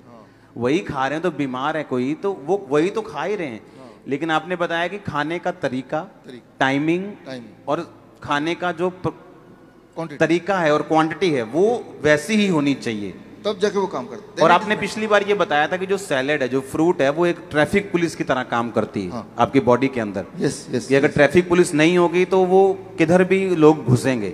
वही खा रहे हैं, तो बीमार है कोई तो वो वही तो खा ही रहे हैं। लेकिन आपने बताया कि खाने का तरीका, टाइमिंग और खाने का जो तरीका है और क्वांटिटी है वो वैसी ही होनी चाहिए, तब जाके वो काम करते। और आपने पिछली बार ये बताया था कि जो सैलेड है, जो फ्रूट है, वो एक ट्रैफिक पुलिस की तरह काम करती है आपकी बॉडी के अंदर। यस, कि अगर ट्रैफिक पुलिस नहीं होगी तो वो किधर भी लोग घुसेंगे।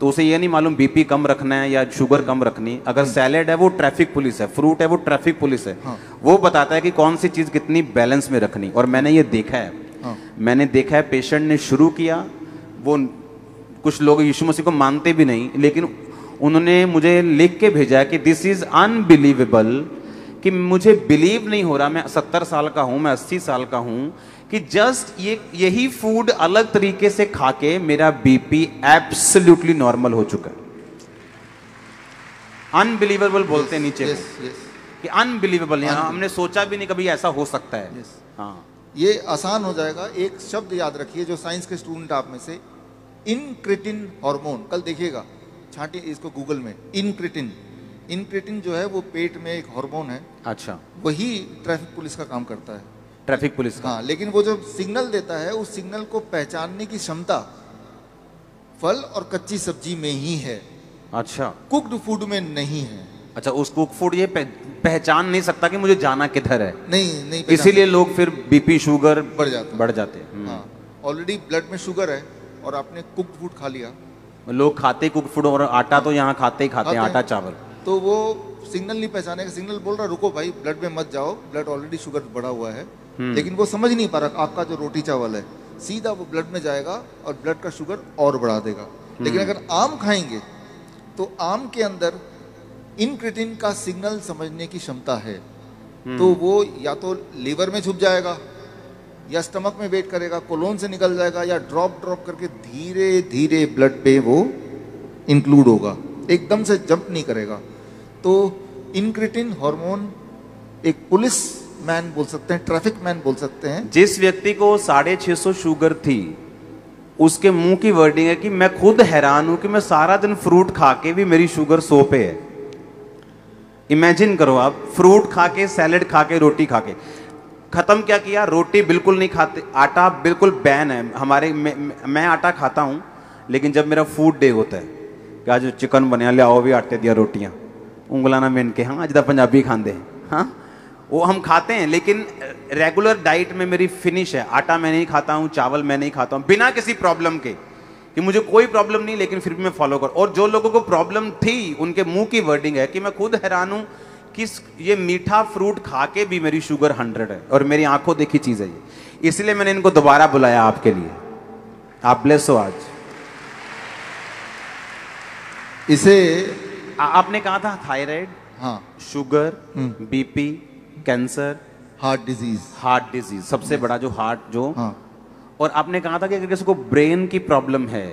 तो उसे ये नहीं मालूम बीपी कम रखना है या शुगर कम रखनी। अगर सैलेड है वो ट्रैफिक पुलिस है, फ्रूट है वो ट्रैफिक पुलिस है। वो बताता है कि कौन सी चीज कितनी बैलेंस में रखनी। और मैंने ये देखा है, मैंने देखा है पेशेंट ने शुरू किया, वो कुछ लोग यीशु मसीह को मानते भी नहीं, लेकिन उन्होंने मुझे लिख के भेजा कि दिस इज अनबिलीवेबल, कि मुझे बिलीव नहीं हो रहा, मैं 70 साल का हूं, मैं 80 साल का हूं, कि जस्ट यही फूड अलग तरीके से खा के मेरा बीपी एब्सोल्युटली नॉर्मल हो चुका है। अनबिलीवेबल बोलते हैं नीचे कि अनबिलीवेबल, यहाँ हमने सोचा भी नहीं कभी ऐसा हो सकता है। हाँ, ये आसान हो जाएगा। एक शब्द याद रखिए जो साइंस के स्टूडेंट आप में से, इनक्रिटिन हार्मोन, कल देखिएगा, छांटिए इसको गूगल में, इनक्रिटिन। इनक्रिटिन जो है वो पेट में एक हार्मोन है। अच्छा, वही ट्रैफिक पुलिस का काम करता है। ट्रैफिक पुलिस का? हाँ, लेकिन वो जो सिग्नल देता है उस सिग्नल को पहचानने की क्षमता फल और कच्ची सब्जी में ही है। अच्छा, कुक्ड फूड में नहीं है। अच्छा, उस कुक फूड ये पहचान नहीं सकता कि मुझे जाना किधर है। नहीं, इसीलिए लोग फिर बीपी शुगर बढ़ जाते हैं। हाँ, ऑलरेडी ब्लड में शुगर है और आपने कुक्ड फूड खा लिया। लोग खाते कुक फूड, और आटा तो यहाँ खाते हैं, आटा चावल। तो वो सिग्नल नहीं पहचानेगा। सिग्नल बोल रहा रुको भाई, ब्लड में मत जाओ, ब्लड ऑलरेडी शुगर बढ़ा हुआ है। लेकिन वो समझ नहीं पा रहा आपका जो रोटी चावल है सीधा वो ब्लड में जाएगा और ब्लड का शुगर और बढ़ा देगा। लेकिन अगर आम खाएंगे तो आम के अंदर इनक्रिटिन का सिग्नल समझने की क्षमता है। तो वो या तो लीवर में छुप जाएगा या स्टमक में वेट करेगा, कोलोन से निकल जाएगा, या ड्रॉप करके धीरे धीरे ब्लड पे वो इंक्लूड होगा, एकदम से जंप नहीं करेगा। तो इनक्रिटिन हार्मोन एक पुलिस मैन बोल सकते हैं, ट्रैफिक मैन बोल सकते हैं। जिस व्यक्ति को 650 शुगर थी, उसके मुंह की वर्डिंग है कि मैं खुद हैरान हूं कि मैं सारा दिन फ्रूट खा के भी मेरी शुगर 100 पे है। इमेजिन करो आप, फ्रूट खा के, सैलेड खा के, रोटी खा के, खत्म क्या किया, रोटी बिल्कुल नहीं खाते, आटा बिल्कुल बैन है हमारे। मैं आटा खाता हूं, लेकिन जब मेरा फूड डे होता है कि आज चिकन बनया, ले आओ भी आटे दिया रोटियां, उंगला ना मेन के, हाँ आज दा पंजाबी खाते हैं, हाँ वो हम खाते हैं। लेकिन रेगुलर डाइट में मेरी फिनिश है, आटा मैं नहीं खाता हूं, चावल मैं नहीं खाता हूं, बिना किसी प्रॉब्लम के, कि मुझे कोई प्रॉब्लम नहीं, लेकिन फिर भी मैं फॉलो कर। और जो लोगों को प्रॉब्लम थी उनके मुंह की वर्डिंग है कि मैं खुद हैरान हूं कि ये मीठा फ्रूट खा के भी मेरी शुगर 100 है, और मेरी आंखों देखी चीज है ये। इसलिए मैंने इनको दोबारा बुलाया आपके लिए। आप ब्लेस हो आज। इसे आपने कहा था थायराइड, हाँ, sugar, BP, cancer, heart disease सबसे बड़ा जो हार्ट जो, हाँ। और आपने कहा था कि अगर किसी को ब्रेन की प्रॉब्लम है,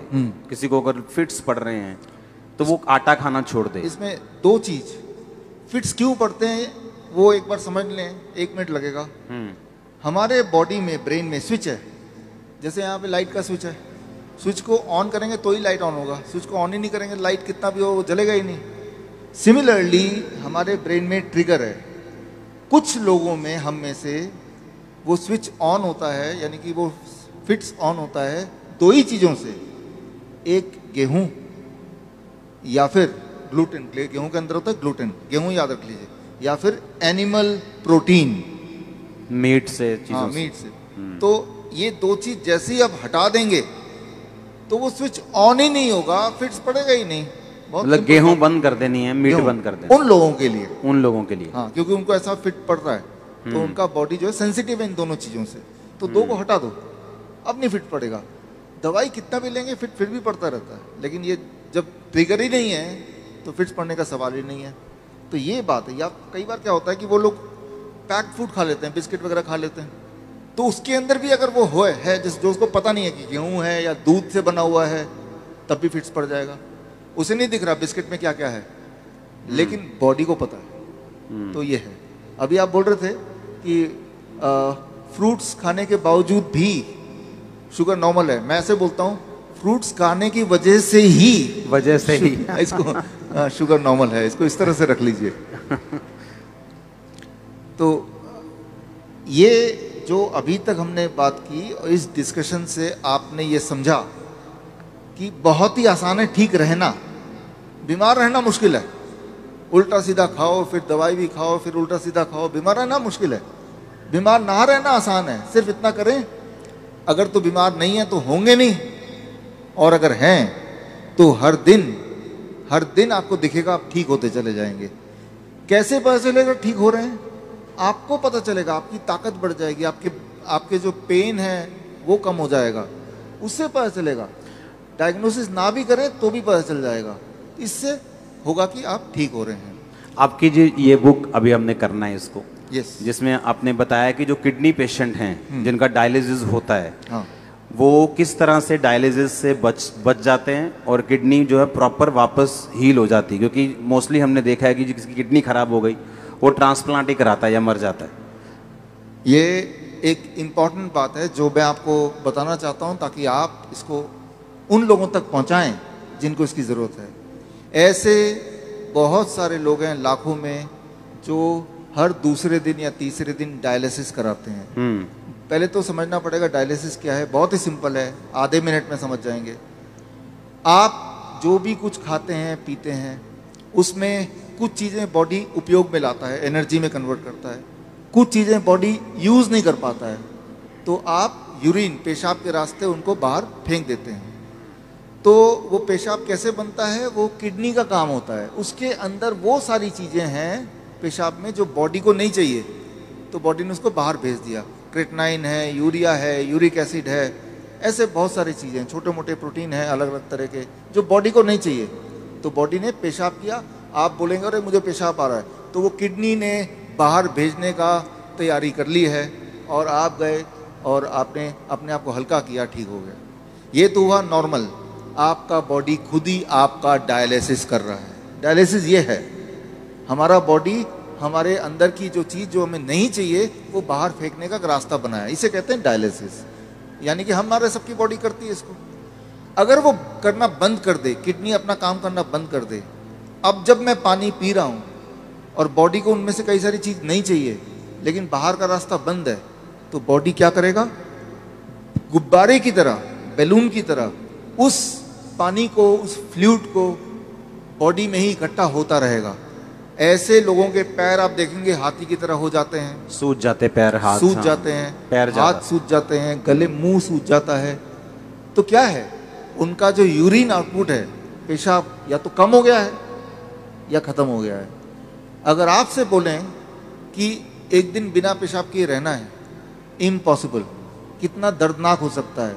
किसी को अगर फिट्स पड़ रहे हैं, तो वो आटा खाना छोड़ दे। इसमें दो चीज, फिट्स क्यों पड़ते हैं वो एक बार समझ लें, 1 मिनट लगेगा। हमारे बॉडी में, ब्रेन में स्विच है, जैसे यहाँ पे लाइट का स्विच है, स्विच को ऑन करेंगे तो ही लाइट ऑन होगा, स्विच को ऑन ही नहीं करेंगे लाइट कितना भी हो वो जलेगा ही नहीं। सिमिलरली हमारे ब्रेन में ट्रिगर है। कुछ लोगों में, हम में से, वो स्विच ऑन होता है, यानी कि वो फिट्स ऑन होता है 2 ही चीज़ों से, एक गेहूं या फिर ग्लूटेन। गेहूं के अंदर होता है ग्लूटेन, गेहूं याद रख लीजिए, या फिर एनिमल प्रोटीन, मीट से, हाँ मीट से। तो ये 2 चीज जैसे ही आप हटा देंगे तो वो स्विच ऑन ही नहीं होगा, फिट्स पड़ेगा ही नहीं। मतलब गेहूं बंद कर देनी है, मीट बंद कर देना उन लोगों के लिए, हाँ, क्योंकि उनको ऐसा फिट पड़ रहा है, तो उनका बॉडी जो है सेंसिटिव है इन दोनों चीजों से। तो 2 को हटा दो, अब नहीं फिट पड़ेगा। दवाई कितना भी लेंगे फिर भी पड़ता रहता है, लेकिन ये जब ट्रिगर ही नहीं है तो फिट्स पड़ने का सवाल ही नहीं है। तो ये बात है। या कई बार क्या होता है कि वो लोग पैक्ड फूड खा लेते हैं, बिस्किट वगैरह खा लेते हैं, तो उसके अंदर भी अगर वो है जो उसको पता नहीं है कि गेहूं है या दूध से बना हुआ है, तब भी फिट्स पड़ जाएगा। उसे नहीं दिख रहा बिस्किट में क्या क्या है, लेकिन बॉडी को पता है। तो ये है। अभी आप बोल रहे थे कि फ्रूट्स खाने के बावजूद भी शुगर नॉर्मल है। मैं ऐसे बोलता हूँ, फ्रूट्स खाने की वजह से ही इसको शुगर नॉर्मल है, इसको इस तरह से रख लीजिए। तो ये जो अभी तक हमने बात की, और इस डिस्कशन से आपने ये समझा कि बहुत ही आसान है ठीक रहना, बीमार रहना मुश्किल है। उल्टा सीधा खाओ, फिर दवाई भी खाओ, फिर उल्टा सीधा खाओ, बीमार रहना मुश्किल है। बीमार ना रहना आसान है। सिर्फ इतना करें, अगर तो बीमार नहीं है तो होंगे नहीं, और अगर हैं तो हर दिन आपको दिखेगा आप ठीक होते चले जाएंगे। कैसे पता चलेगा ठीक हो रहे हैं? आपको पता चलेगा, आपकी ताकत बढ़ जाएगी, आपके जो पेन है वो कम हो जाएगा, उससे पता चलेगा। डायग्नोसिस ना भी करें तो भी पता चल जाएगा। इससे होगा कि आप ठीक हो रहे हैं। आपकी जो ये बुक अभी हमने करना है इसको, यस, जिसमें आपने बताया कि जो किडनी पेशेंट हैं जिनका डायलिसिस होता है, हाँ, वो किस तरह से डायलिसिस से बच जाते हैं और किडनी जो है प्रॉपर वापस हील हो जाती है। क्योंकि मोस्टली हमने देखा है कि जिसकी किडनी खराब हो गई वो ट्रांसप्लांट ही कराता है या मर जाता है। ये एक इम्पॉर्टेंट बात है जो मैं आपको बताना चाहता हूँ, ताकि आप इसको उन लोगों तक पहुँचाएं जिनको इसकी ज़रूरत है। ऐसे बहुत सारे लोग हैं लाखों में जो हर दूसरे दिन या तीसरे दिन डायलिसिस कराते हैं। पहले तो समझना पड़ेगा डायलिसिस क्या है। बहुत ही सिंपल है, आधे मिनट में समझ जाएंगे। आप जो भी कुछ खाते हैं पीते हैं, उसमें कुछ चीज़ें बॉडी उपयोग में लाता है, एनर्जी में कन्वर्ट करता है, कुछ चीज़ें बॉडी यूज़ नहीं कर पाता है, तो आप यूरिन, पेशाब के रास्ते उनको बाहर फेंक देते हैं। तो वो पेशाब कैसे बनता है? वो किडनी का काम होता है। उसके अंदर वो सारी चीज़ें हैं पेशाब में जो बॉडी को नहीं चाहिए, तो बॉडी ने उसको बाहर भेज दिया। क्रेटनाइन है, यूरिया है, यूरिक एसिड है, ऐसे बहुत सारी चीज़ें, छोटे मोटे प्रोटीन हैं अलग अलग तरह के, जो बॉडी को नहीं चाहिए। तो बॉडी ने पेशाब किया। आप बोलेंगे अरे मुझे पेशाब आ रहा है, तो वो किडनी ने बाहर भेजने का तैयारी कर ली है, और आप गए और आपने अपने आप को हल्का किया, ठीक हो गया। ये तो हुआ नॉर्मल। आपका बॉडी खुद ही आपका डायलिसिस कर रहा है। डायलिसिस ये है, हमारा बॉडी हमारे अंदर की जो चीज़ जो हमें नहीं चाहिए वो बाहर फेंकने का रास्ता बनाया, इसे कहते हैं डायलिसिस। यानी कि हमारे सबकी बॉडी करती है इसको। अगर वो करना बंद कर दे, किडनी अपना काम करना बंद कर दे, अब जब मैं पानी पी रहा हूँ और बॉडी को उनमें से कई सारी चीज़ नहीं चाहिए, लेकिन बाहर का रास्ता बंद है, तो बॉडी क्या करेगा? गुब्बारे की तरह, बैलून की तरह उस पानी को, उस फ्लूइड को बॉडी में ही इकट्ठा होता रहेगा। ऐसे लोगों के पैर आप देखेंगे हाथी की तरह हो जाते हैं, सूज जाते पैर, हाथ सूज जाते हैं, पैर हाथ सूज जाते हैं, गले मुंह सूज जाता है। तो क्या है? उनका जो यूरिन आउटपुट है, पेशाब, या तो कम हो गया है या खत्म हो गया है। अगर आपसे बोलें कि एक दिन बिना पेशाब किए रहना है, इम्पॉसिबल। कितना दर्दनाक हो सकता है।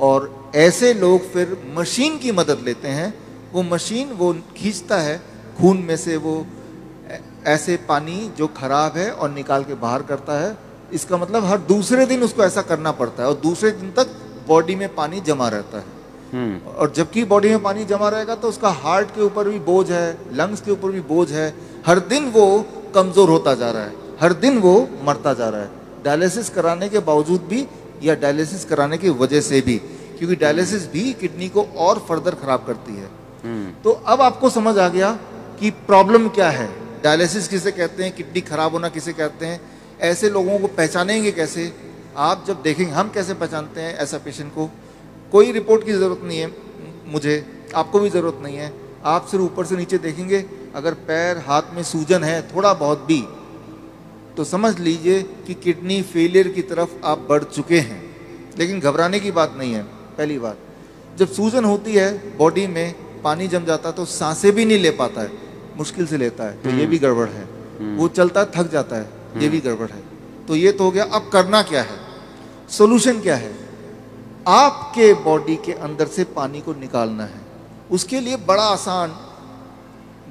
और ऐसे लोग फिर मशीन की मदद लेते हैं। वो मशीन वो खींचता है खून में से वो ऐसे पानी जो खराब है और निकाल के बाहर करता है। इसका मतलब हर दूसरे दिन उसको ऐसा करना पड़ता है, और दूसरे दिन तक बॉडी में पानी जमा रहता है। और जबकि बॉडी में पानी जमा रहेगा तो उसका हार्ट के ऊपर भी बोझ है, लंग्स के ऊपर भी बोझ है। हर दिन वो कमज़ोर होता जा रहा है, हर दिन वो मरता जा रहा है, डायलिसिस कराने के बावजूद भी या डायलिसिस कराने की वजह से भी, क्योंकि डायलिसिस भी किडनी को और फर्दर खराब करती है। तो अब आपको समझ आ गया कि प्रॉब्लम क्या है, डायलिसिस किसे कहते हैं, किडनी खराब होना किसे कहते हैं। ऐसे लोगों को पहचानेंगे कैसे? आप जब देखेंगे, हम कैसे पहचानते हैं ऐसा पेशेंट को? कोई रिपोर्ट की ज़रूरत नहीं है मुझे, आपको भी ज़रूरत नहीं है। आप सिर्फ ऊपर से नीचे देखेंगे, अगर पैर हाथ में सूजन है थोड़ा बहुत भी, तो समझ लीजिए कि किडनी फेलियर की तरफ आप बढ़ चुके हैं। लेकिन घबराने की बात नहीं है। पहली बात, जब सूजन होती है, बॉडी में पानी जम जाता है तो सांसें भी नहीं ले पाता है, मुश्किल से लेता है, तो ये भी गड़बड़ है। वो चलता है, थक जाता है, ये भी गड़बड़ है। तो ये तो हो गया। अब करना क्या है? सोल्यूशन क्या है? आपके बॉडी के अंदर से पानी को निकालना है। उसके लिए बड़ा आसान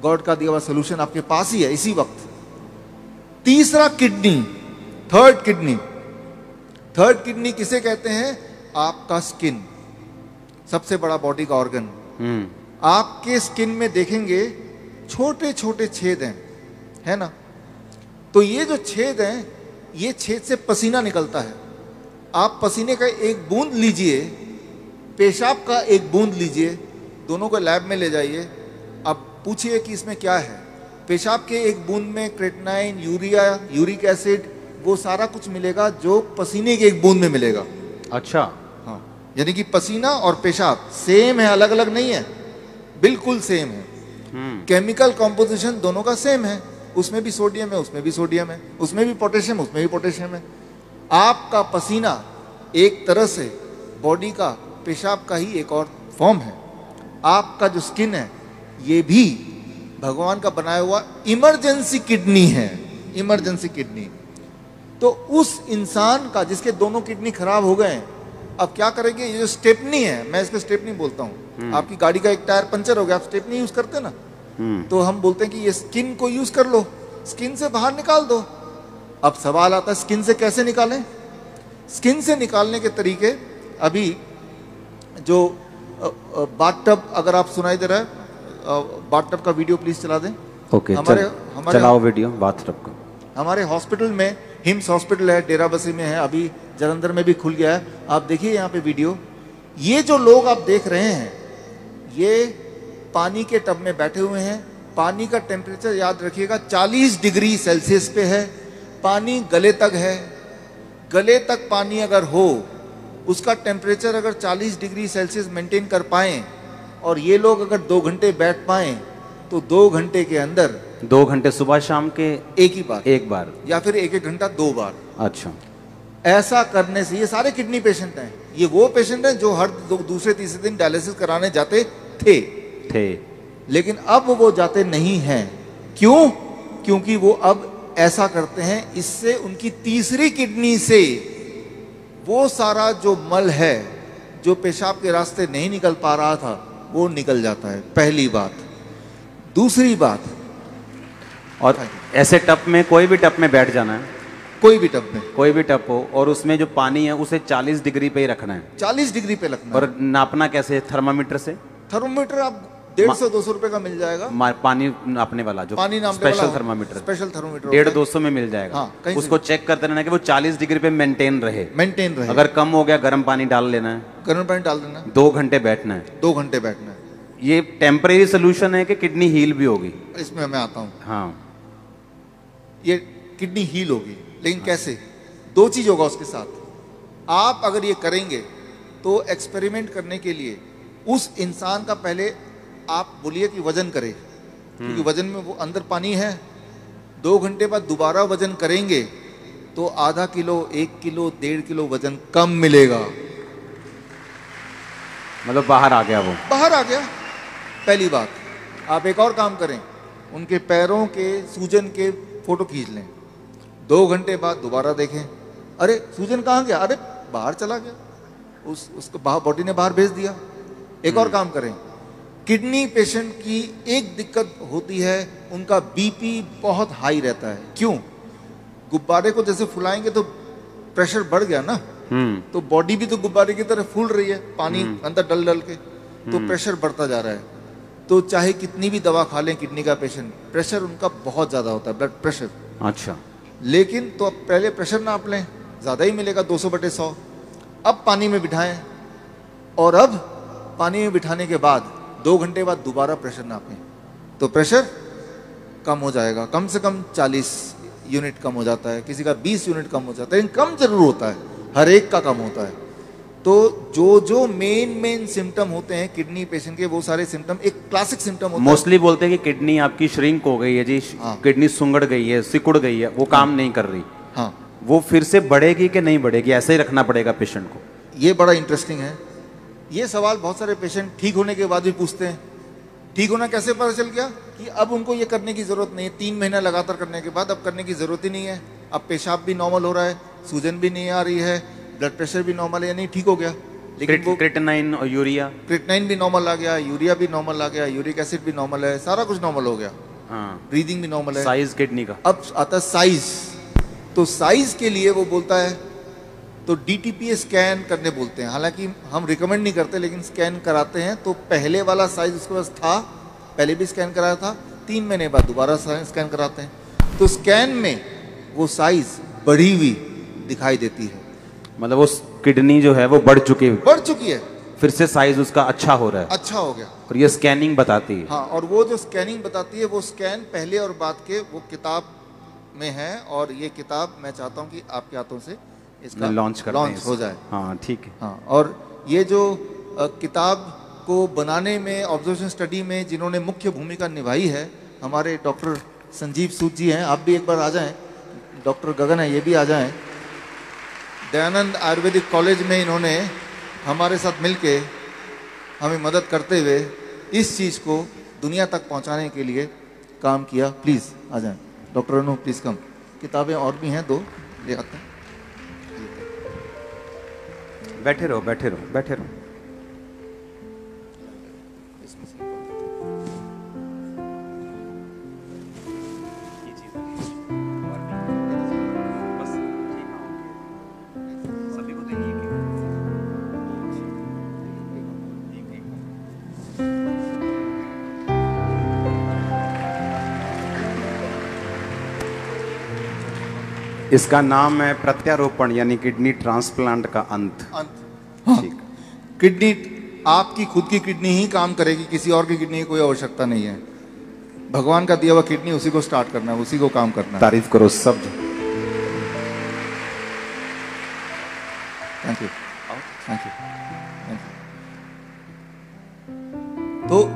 गॉड का दिया हुआ सोल्यूशन आपके पास ही है इसी वक्त। तीसरा kidney, third kidney. Third kidney किसे कहते हैं? आपका स्किन, सबसे बड़ा बॉडी का ऑर्गन। आपके स्किन में देखेंगे छोटे छोटे छेद हैं, है ना? तो ये जो छेद हैं, ये छेद से पसीना निकलता है। आप पसीने का एक बूंद लीजिए, पेशाब का एक बूंद लीजिए, दोनों को लैब में ले जाइए। अब पूछिए कि इसमें क्या है। पेशाब के एक बूंद में क्रेटिनाइन, यूरिया, यूरिक एसिड, वो सारा कुछ मिलेगा जो पसीने के एक बूंद में मिलेगा। अच्छा, हाँ, यानी कि पसीना और पेशाब सेम है, अलग अलग नहीं है, बिल्कुल सेम है। केमिकल कॉम्पोजिशन दोनों का सेम है। उसमें भी सोडियम है, उसमें भी सोडियम है, उसमें भी पोटेशियम, उसमें भी पोटेशियम है। आपका पसीना एक तरह से बॉडी का पेशाब का ही एक और फॉर्म है। आपका जो स्किन है, ये भी भगवान का बनाया हुआ इमरजेंसी किडनी है, इमरजेंसी किडनी। तो उस इंसान का जिसके दोनों किडनी खराब हो गए हैं, अब क्या करेंगे? ये जो स्टेपनी है, मैं इसको स्टेपनी बोलता हूँ। आपकी गाड़ी का एक टायर पंचर हो गया, आप स्टेपनी यूज करते हैं ना, तो हम बोलते हैं कि ये स्किन को यूज कर लो, स्किन से बाहर निकाल दो। अब सवाल आता है स्किन से कैसे निकालें? स्किन से निकालने के तरीके, अभी जो बाथटब, अगर आप सुनाई दे रहा है, बाथटब का वीडियो प्लीज चला दें। ओके, हमारे चलाओ वीडियो बाथटब का। हमारे हॉस्पिटल में, हिम्स हॉस्पिटल है, डेराबस्सी में है, अभी जलंधर में भी खुल गया है। आप देखिए यहाँ पे वीडियो। ये जो लोग आप देख रहे हैं, ये पानी के टब में बैठे हुए हैं। पानी का टेम्परेचर याद रखिएगा 40 डिग्री सेल्सियस पे है। पानी गले तक है। गले तक पानी अगर हो, उसका टेम्परेचर अगर 40 डिग्री सेल्सियस मेंटेन कर पाएं, और ये लोग अगर 2 घंटे बैठ पाएं, तो 2 घंटे के अंदर, 2 घंटे सुबह शाम के एक ही बार, एक बार, या फिर एक एक घंटा 2 बार। अच्छा, ऐसा करने से, ये सारे किडनी पेशेंट हैं, ये वो पेशेंट हैं जो हर दूसरे तीसरे दिन डायलिसिस कराने जाते थे, लेकिन अब वो जाते नहीं हैं। क्यों? क्योंकि वो अब ऐसा करते हैं, इससे उनकी तीसरी किडनी से वो सारा जो मल है, जो पेशाब के रास्ते नहीं निकल पा रहा था, वो निकल जाता है। पहली बात। दूसरी बात, और ऐसे टप में, कोई भी टप में बैठ जाना है, कोई भी टप में, कोई भी टप हो, और उसमें जो पानी है उसे 40 डिग्री पे ही रखना है। 40 डिग्री पे रखना है। और नापना कैसे? थर्मामीटर से। थर्मोमीटर आप 150-200 रुपए का मिल जाएगा। पानी नापने वाला, जो पानी नापने स्पेशल वाला, थर्मामीटर, स्पेशल थर्मोमीटर 150-200 में मिल जाएगा। हाँ, उसको चेक करते रहना कि वो 40 डिग्री पे मेंटेन रहे। अगर कम हो गया, गर्म पानी डाल लेना है, गर्म पानी डाल देना, 2 घंटे बैठना है। 2 घंटे बैठना है। ये टेम्परेरी सोल्यूशन है कि किडनी हील भी होगी? इसमें मैं आता हूँ। हाँ, ये किडनी हील होगी, लेकिन कैसे? 2 चीज होगा उसके साथ। आप अगर ये करेंगे तो एक्सपेरिमेंट करने के लिए उस इंसान का पहले आप बोलिए कि वजन करे, क्योंकि वजन में वो अंदर पानी है। 2 घंटे बाद दोबारा वजन करेंगे तो आधा किलो, 1 किलो, 1.5 किलो वजन कम मिलेगा। मतलब बाहर आ गया, वो बाहर आ गया। पहली बात। आप एक और काम करें, उनके पैरों के सूजन के फोटो खींच लें। 2 घंटे बाद दोबारा देखें, अरे सूजन कहाँ गया? अरे बाहर चला गया, उसको बॉडी ने बाहर भेज दिया। एक और काम करें, किडनी पेशेंट की एक दिक्कत होती है, उनका बीपी बहुत हाई रहता है। क्यों? गुब्बारे को जैसे फुलाएंगे तो प्रेशर बढ़ गया ना, तो बॉडी भी तो गुब्बारे की तरह फूल रही है, पानी अंदर डल डल के, तो प्रेशर बढ़ता जा रहा है। तो चाहे कितनी भी दवा खा लें किडनी का पेशेंट, प्रेशर उनका बहुत ज्यादा होता है, ब्लड प्रेशर। अच्छा, लेकिन तो अब पहले प्रेशर नाप लें, ज्यादा ही मिलेगा, 200/100। अब पानी में बिठाएं, और अब पानी में बिठाने के बाद 2 घंटे बाद दोबारा प्रेशर नापें, तो प्रेशर कम हो जाएगा। कम से कम 40 यूनिट कम हो जाता है, किसी का 20 यूनिट कम हो जाता है, लेकिन कम जरूर होता है, हर एक का कम होता है। तो जो मेन सिम्टम होते हैं किडनी पेशेंट के, वो सारे सिम्टम एक क्लासिक सिम्टम होता है। मोस्टली बोलते हैं कि किडनी आपकी श्रिंक हो गई है जी, किडनी सुंगड़ गई है, सिकुड़ गई है, वो काम नहीं कर रही। हाँ, वो फिर से बढ़ेगी कि नहीं बढ़ेगी, ऐसे ही रखना पड़ेगा पेशेंट को? ये बड़ा इंटरेस्टिंग है। ये सवाल बहुत सारे पेशेंट ठीक होने के बाद भी पूछते हैं। ठीक होना कैसे पता चल गया? कि अब उनको ये करने की जरूरत नहीं है। 3 महीना लगातार करने के बाद अब करने की जरूरत ही नहीं है। अब पेशाब भी नॉर्मल हो रहा है, सूजन भी नहीं आ रही है, ब्लड प्रेशर भी नॉर्मल है, यानी ठीक हो गया। लेकिन वो क्रिएटिनिन और यूरिया, क्रिएटिनिन भी नॉर्मल आ गया, यूरिया भी नॉर्मल आ गया, यूरिक एसिड भी नॉर्मल है, सारा कुछ नॉर्मल हो गया, हाँ, ब्रीदिंग भी नॉर्मल है। साइज किडनी का। अब आता है साइज, तो साइज के लिए वो बोलता है तो DTPA स्कैन करने बोलते हैं। हालांकि हम रिकमेंड नहीं करते, लेकिन स्कैन कराते हैं। तो पहले वाला साइज उसके पास था, पहले भी स्कैन कराया था, 3 महीने बाद दोबारा स्कैन कराते हैं। तो स्कैन में वो साइज बढ़ी हुई दिखाई देती है, मतलब वो किडनी जो है वो बढ़ चुकी है, फिर से साइज उसका अच्छा हो रहा है, अच्छा हो गया। और ये स्कैनिंग बताती है। हाँ, और वो जो स्कैनिंग बताती है, वो स्कैन पहले और बाद के वो किताब में है, और ये किताब मैं चाहता हूँ कि आपके हाथों से इसका लॉन्च हो जाए। हाँ ठीक है। हाँ, और ये जो किताब को बनाने में, ऑब्जर्वेशन स्टडी में जिन्होंने मुख्य भूमिका निभाई है, हमारे डॉक्टर संजीव सूद जी हैं। आप भी एक बार आ जाएं, डॉक्टर गगन है, ये भी आ जाएं। दयानंद आयुर्वेदिक कॉलेज में इन्होंने हमारे साथ मिलके हमें मदद करते हुए इस चीज़ को दुनिया तक पहुंचाने के लिए काम किया। प्लीज़ आ जाएं डॉक्टर अनु, प्लीज़ कम। किताबें और भी हैं, 2 ले आते हैं। बैठे रहो, बैठे रहो, बैठे रहो। इसका नाम है प्रत्यारोपण, यानी किडनी ट्रांसप्लांट का अंत। हाँ। किडनी, आपकी खुद की किडनी ही काम करेगी, किसी और की किडनी की कोई आवश्यकता नहीं है। भगवान का दिया हुआ किडनी, उसी को स्टार्ट करना है, उसी को काम करना है। तारीफ करो सब। Thank you, thank you. तो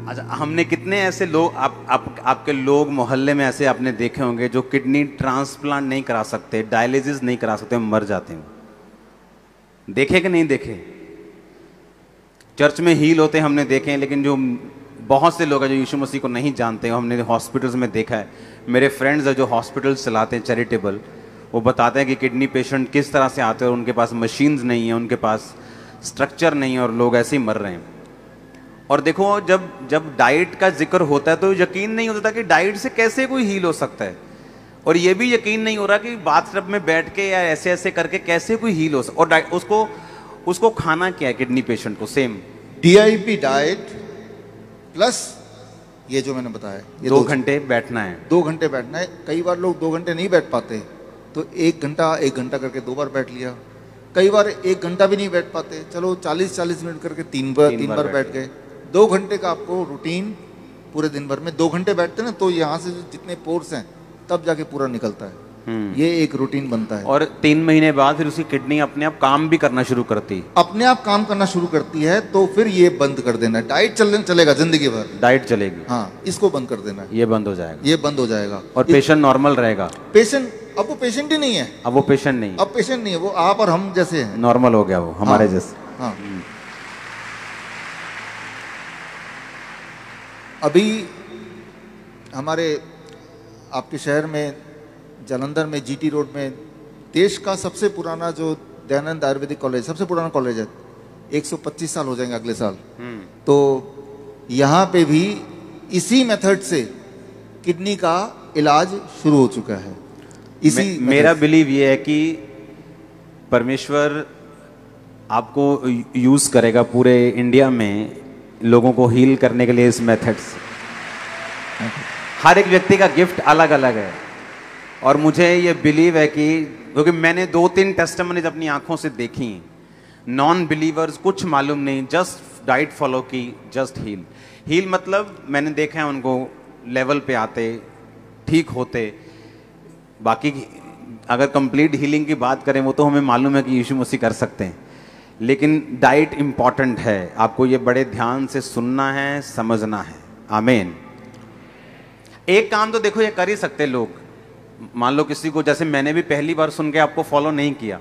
अच्छा, हमने कितने ऐसे लोग आपके लोग मोहल्ले में ऐसे आपने देखे होंगे जो किडनी ट्रांसप्लांट नहीं करा सकते, डायलिसिस नहीं करा सकते, मर जाते हैं। देखे कि नहीं देखे? चर्च में हील होते हमने देखे हैं, लेकिन जो बहुत से लोग हैं जो यीशु मसीह को नहीं जानते, हमने हॉस्पिटल्स में देखा है। मेरे फ्रेंड्स हैं जो हॉस्पिटल चलाते हैं चैरिटेबल, वो बताते हैं कि किडनी पेशेंट किस तरह से आते हैं और उनके पास मशीन्स नहीं है, उनके पास स्ट्रक्चर नहीं है, और लोग ऐसे ही मर रहे हैं। और देखो, जब डाइट का जिक्र होता है तो यकीन नहीं होता कि डाइट से कैसे कोई हील हो सकता है, और ये भी यकीन नहीं हो रहा कि बाथटब में बैठ के या ऐसे ऐसे करके कैसे कोई हील हो सकता। और उसको खाना क्या है किडनी पेशेंट को? सेम DIP डाइट प्लस ये जो मैंने बताया, ये 2 घंटे बैठना है। 2 घंटे बैठना है। कई बार लोग 2 घंटे नहीं बैठ पाते, तो 1 घंटा करके 2 बार बैठ लिया। कई बार 1 घंटा भी नहीं बैठ पाते, चलो 40 मिनट करके 3 बार बैठ गए। 2 घंटे का आपको रूटीन पूरे दिन भर में 2 घंटे बैठते ना, तो यहाँ से जितने पोर्स हैं तब जाके पूरा निकलता है। ये एक रूटीन बनता है। और 3 महीने बाद फिर उसकी किडनी अपने आप काम भी करना शुरू करती है। अपने आप काम करना शुरू करती है, तो फिर ये बंद कर देना है। डाइट चलेगा जिंदगी भर, डाइट चलेगी। हाँ, इसको बंद कर देना है। ये बंद हो जाएगा, ये बंद हो जाएगा, और पेशेंट नॉर्मल रहेगा। अब वो पेशेंट ही नहीं है। अब वो पेशेंट नहीं, अब पेशेंट नहीं है, वो आप और हम जैसे हैं। नॉर्मल हो गया वो, हमारे जैसे। हाँ। अभी हमारे आपके शहर में, जालंधर में, GT रोड में, देश का सबसे पुराना जो दयानंद आयुर्वेदिक कॉलेज, सबसे पुराना कॉलेज है। 125 साल हो जाएंगे अगले साल। तो यहाँ पे भी इसी मेथड से किडनी का इलाज शुरू हो चुका है। मेरा बिलीव ये है कि परमेश्वर आपको यूज करेगा पूरे इंडिया में लोगों को हील करने के लिए इस मेथड से। हर एक व्यक्ति का गिफ्ट अलग अलग है, और मुझे ये बिलीव है कि, क्योंकि मैंने 2-3 टेस्टिमनीज अपनी आंखों से देखी। नॉन बिलीवर्स, कुछ मालूम नहीं, जस्ट डाइट फॉलो की, जस्ट हील मतलब मैंने देखा है उनको लेवल पे आते, ठीक होते। बाकी अगर कंप्लीट हीलिंग की बात करें, वो तो हमें मालूम है कि यीशु मसीह कर सकते हैं, लेकिन डाइट इंपॉर्टेंट है। आपको ये बड़े ध्यान से सुनना है, समझना है। आमीन। एक काम तो देखो ये कर ही सकते लोग। मान लो किसी को, जैसे मैंने भी पहली बार सुन के आपको फॉलो नहीं किया,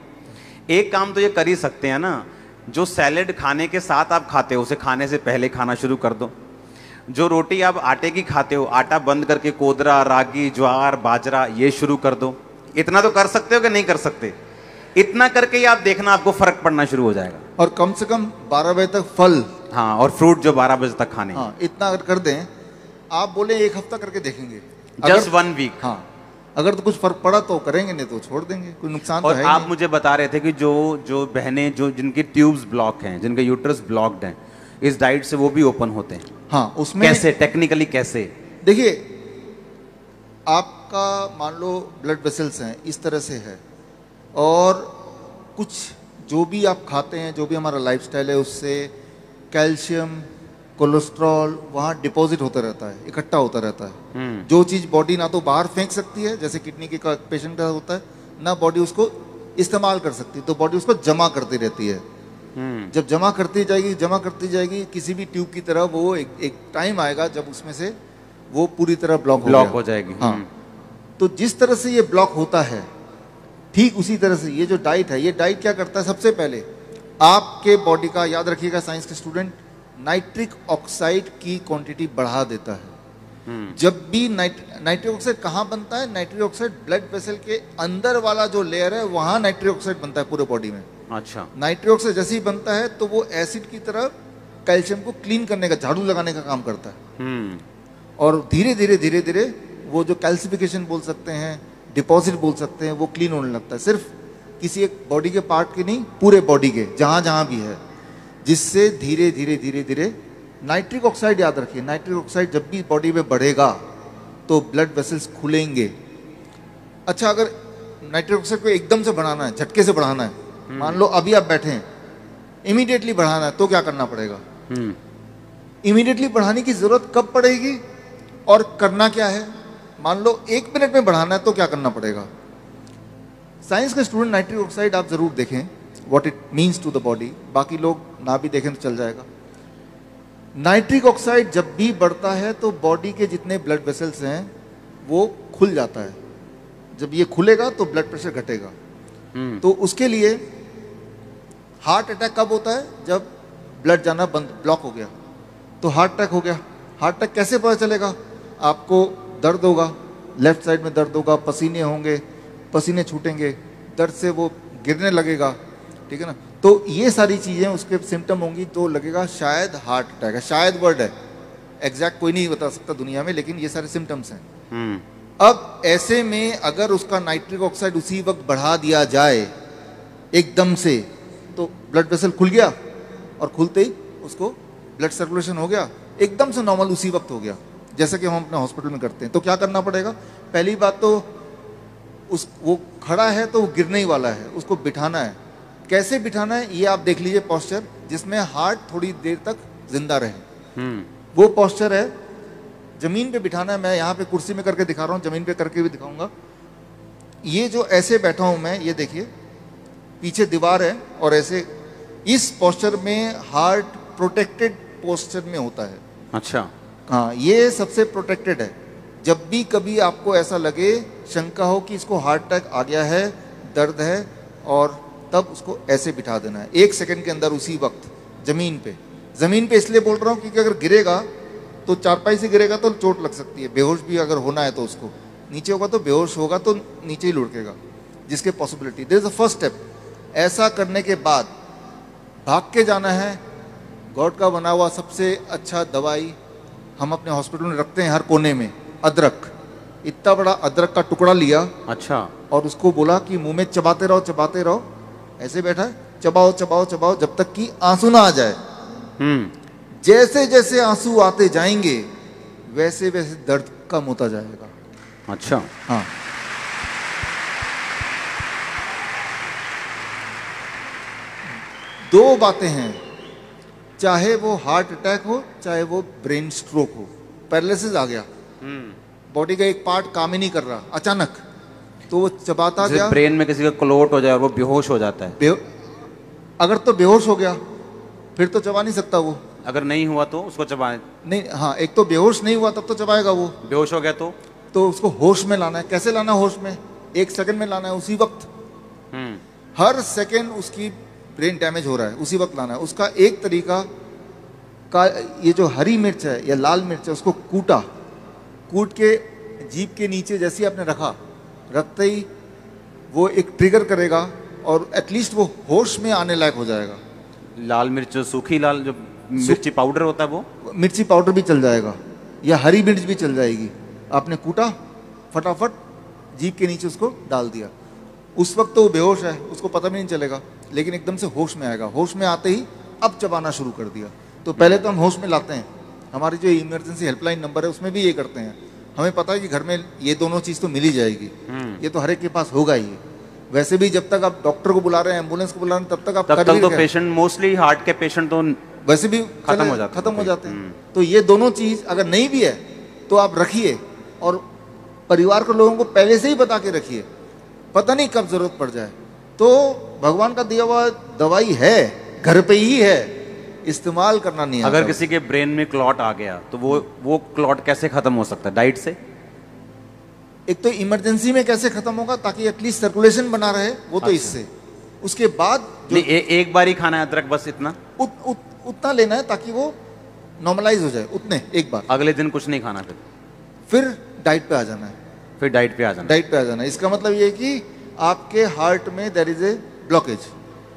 एक काम तो ये कर ही सकते हैं ना, जो सैलेड खाने के साथ आप खाते हो उसे खाने से पहले खाना शुरू कर दो। जो रोटी आप आटे की खाते हो, आटा बंद करके कोदरा, रागी, ज्वार, बाजरा ये शुरू कर दो। इतना तो कर सकते हो कि नहीं कर सकते? इतना करके ही आप देखना, आपको फर्क पड़ना शुरू हो जाएगा। और कम से कम 12 बजे तक फल, हाँ, और फ्रूट जो 12 बजे तक खाने, हाँ, इतना अगर कर दें, आप बोले 1 हफ्ता करके देखेंगे, जस्ट 1 वीक, हाँ, अगर तो कुछ फर्क पड़ा तो करेंगे, नहीं तो छोड़ देंगे, कोई नुकसान और तो है आप नहीं। मुझे बता रहे थे कि जो बहनें जो जिनकी ट्यूब्स ब्लॉक हैं, जिनके यूट्रस ब्लॉक्ड हैं, इस डाइट से वो भी ओपन होते हैं। हाँ, उसमें कैसे, टेक्निकली कैसे? देखिए, आपका मान लो ब्लड वेसल्स हैं इस तरह से है, और कुछ जो भी आप खाते हैं, जो भी हमारा लाइफस्टाइल है, उससे कैल्शियम, कोलेस्ट्रॉल वहाँ डिपॉजिट होता रहता है, इकट्ठा होता रहता है। जो चीज़ बॉडी ना तो बाहर फेंक सकती है, जैसे किडनी के पेशेंट का होता है, ना बॉडी उसको इस्तेमाल कर सकती है, तो बॉडी उसको जमा करती रहती है। जब जमा करती जाएगी किसी भी ट्यूब की तरह, वो एक टाइम आएगा जब उसमें से वो पूरी तरह ब्लॉक हो जाएगी। हाँ, तो जिस तरह से ये ब्लॉक होता है, ठीक उसी तरह से ये जो डाइट है, ये डाइट क्या करता है, सबसे पहले आपके बॉडी का, याद रखिएगा साइंस के स्टूडेंट, नाइट्रिक ऑक्साइड की क्वांटिटी बढ़ा देता है। जब भी नाइट्रिक ऑक्साइड कहाँ बनता है, नाइट्रिक ऑक्साइड ब्लड वेसल के अंदर वाला जो लेयर है, वहां नाइट्रिक ऑक्साइड बनता है पूरे बॉडी में। अच्छा, नाइट्रिक ऑक्साइड जैसे ही बनता है तो वो एसिड की तरह कैल्शियम को क्लीन करने का, झाड़ू लगाने का काम करता है, और धीरे धीरे वो जो कैल्सिफिकेशन बोल सकते हैं, डिपॉजिट बोल सकते हैं, वो क्लीन होने लगता है। सिर्फ किसी एक बॉडी के पार्ट के नहीं, पूरे बॉडी के जहां जहां भी है, जिससे धीरे धीरे नाइट्रिक ऑक्साइड, याद रखिए, नाइट्रिक ऑक्साइड जब भी बॉडी में बढ़ेगा तो ब्लड वेसल्स खुलेंगे। अच्छा, अगर नाइट्रिक ऑक्साइड को एकदम से बढ़ाना है, झटके से बढ़ाना है, मान लो अभी आप बैठे हैं, इमीडिएटली बढ़ाना है, तो क्या करना पड़ेगा? इमीडिएटली बढ़ाने की जरूरत कब पड़ेगी और करना क्या है? मान लो 1 मिनट में बढ़ाना है, तो क्या करना पड़ेगा? साइंस के स्टूडेंट, नाइट्रिक ऑक्साइड आप जरूर देखें, what it means to the body, बाकी लोग ना भी देखें तो चल जाएगा। नाइट्रिक ऑक्साइड जब भी बढ़ता है तो बॉडी के जितने ब्लड वेसल्स हैं वो खुल जाता है। जब ये खुलेगा तो ब्लड प्रेशर घटेगा। तो उसके लिए हार्ट अटैक कब होता है? जब ब्लड जाना बंद, ब्लॉक हो गया, तो हार्ट अटैक हो गया। हार्ट अटैक कैसे पता चलेगा? आपको दर्द होगा, लेफ्ट साइड में दर्द होगा, पसीने होंगे, पसीने छूटेंगे, दर्द से वो गिरने लगेगा, ठीक है ना? तो ये सारी चीज़ें उसके सिम्टम होंगी, तो लगेगा शायद हार्ट अटैक है। शायद वर्ड है, एग्जैक्ट कोई नहीं बता सकता दुनिया में, लेकिन ये सारे सिम्टम्स हैं। अब ऐसे में अगर उसका नाइट्रिक ऑक्साइड उसी वक्त बढ़ा दिया जाए एकदम से, तो ब्लड वेसल खुल गया, और खुलते ही उसको ब्लड सर्कुलेशन हो गया, एकदम से नॉर्मल उसी वक्त हो गया, जैसा कि हम अपने हॉस्पिटल में करते हैं। तो क्या करना पड़ेगा? पहली बात तो वो खड़ा है तो वो गिरने ही वाला है, उसको बिठाना है। कैसे बिठाना है ये आप देख लीजिए, पोस्चर जिसमें हार्ट थोड़ी देर तक जिंदा रहे, वो पोस्चर है। जमीन पे बिठाना है, मैं यहाँ पे कुर्सी में करके दिखा रहा हूँ, जमीन पे करके भी दिखाऊंगा। ये जो ऐसे बैठा हूँ मैं, ये देखिए पीछे दीवार है, और ऐसे इस पोस्चर में हार्ट प्रोटेक्टेड पोस्चर में होता है। अच्छा, हाँ, ये सबसे प्रोटेक्टेड है। जब भी कभी आपको ऐसा लगे, शंका हो कि इसको हार्ट अटैक आ गया है, दर्द है, और तब उसको ऐसे बिठा देना है 1 सेकंड के अंदर, उसी वक्त जमीन पे। जमीन पे इसलिए बोल रहा हूँ क्योंकि अगर गिरेगा तो चारपाई से गिरेगा तो चोट लग सकती है, बेहोश भी अगर होना है तो उसको, नीचे होगा तो बेहोश होगा तो नीचे ही लुढ़केगा, जिसके possibility. This is the first step. ऐसा करने के बाद भाग के जाना है। गॉड का बना हुआ सबसे अच्छा दवाई हम अपने हॉस्पिटल में रखते हैं हर कोने में, अदरक। इतना बड़ा अदरक का टुकड़ा लिया, अच्छा, और उसको बोला कि मुंह में चबाते रहो, चबाते रहो। ऐसे बैठा है, चबाओ चबाओ चबाओ जब तक कि आंसू ना आ जाए। जैसे जैसे आंसू आते जाएंगे वैसे वैसे दर्द कम होता जाएगा। अच्छा, हाँ, दो बातें हैं, चाहे वो हार्ट अटैक हो, चाहे वो ब्रेन स्ट्रोक हो, पैरालिसिस आ गया, बॉडी का एक पार्ट काम ही नहीं कर रहा अचानक, तो वो चबाता गया। ब्रेन में किसी का क्लोट हो जाए और वो बेहोश हो जाता है। अगर तो बेहोश हो गया फिर तो चबा नहीं सकता वो। अगर नहीं हुआ तो उसको चबाए नहीं, हाँ, एक तो बेहोश नहीं हुआ तब तो चबाएगा वो। बेहोश हो गया तो उसको होश में लाना है। कैसे लाना होश में? 1 सेकंड में लाना है, उसी वक्त। हर सेकंड उसकी ब्रेन डैमेज हो रहा है, उसी वक्त लाना है। उसका एक तरीका का, ये जो हरी मिर्च है या लाल मिर्च है, उसको कूट के जीभ के नीचे जैसे ही आपने रखते ही वो एक ट्रिगर करेगा और एटलीस्ट वो होश में आने लायक हो जाएगा। लाल मिर्च, सूखी लाल जो मिर्ची पाउडर होता है वो? मिर्ची पाउडर भी चल जाएगा, या हरी मिर्च भी चल जाएगी। आपने कूटा, फटाफट जीभ के नीचे उसको डाल दिया। उस वक्त तो वो बेहोश है, उसको पता भी नहीं चलेगा, लेकिन एकदम से होश में आएगा। होश में आते ही अब चबाना शुरू कर दिया। तो पहले तो हम होश में लाते हैं। हमारी जो इमरजेंसी हेल्पलाइन नंबर है उसमें भी ये करते हैं। हमें पता है कि घर में ये दोनों चीज़ तो मिल ही जाएगी, ये तो हर एक के पास होगा ही। वैसे भी जब तक आप डॉक्टर को बुला रहे हैं, एम्बुलेंस को बुला रहे हैं, तब तक आप तब तक तो पेशेंट, मोस्टली हार्ट के पेशेंट तो वैसे भी खत्म हो जाते हैं। तो ये दोनों चीज अगर नहीं भी है तो आप रखिए, और परिवार के लोगों को पहले से ही बता के रखिए, पता नहीं कब जरूरत पड़ जाए। तो भगवान का दिया हुआ दवाई है, घर पे ही है, इस्तेमाल करना नहीं आता। अगर किसी के ब्रेन में क्लॉट आ गया तो वो क्लॉट कैसे खत्म हो सकता है? डाइट से? एक तो इमरजेंसी में कैसे खत्म होगा, ताकि एटलीस्ट सर्कुलेशन बना रहे, वो तो इससे। उसके बाद नहीं, एक बार ही खाना है अदरक, बस इतना उतना लेना है ताकि वो नॉर्मलाइज हो जाए, उतने एक बार। अगले दिन कुछ नहीं खाना, फिर डाइट पे आ जाना है। फिर डाइट पे आ जाना। इसका मतलब ये है कि आपके हार्ट में देयर इज ए ब्लॉकेज।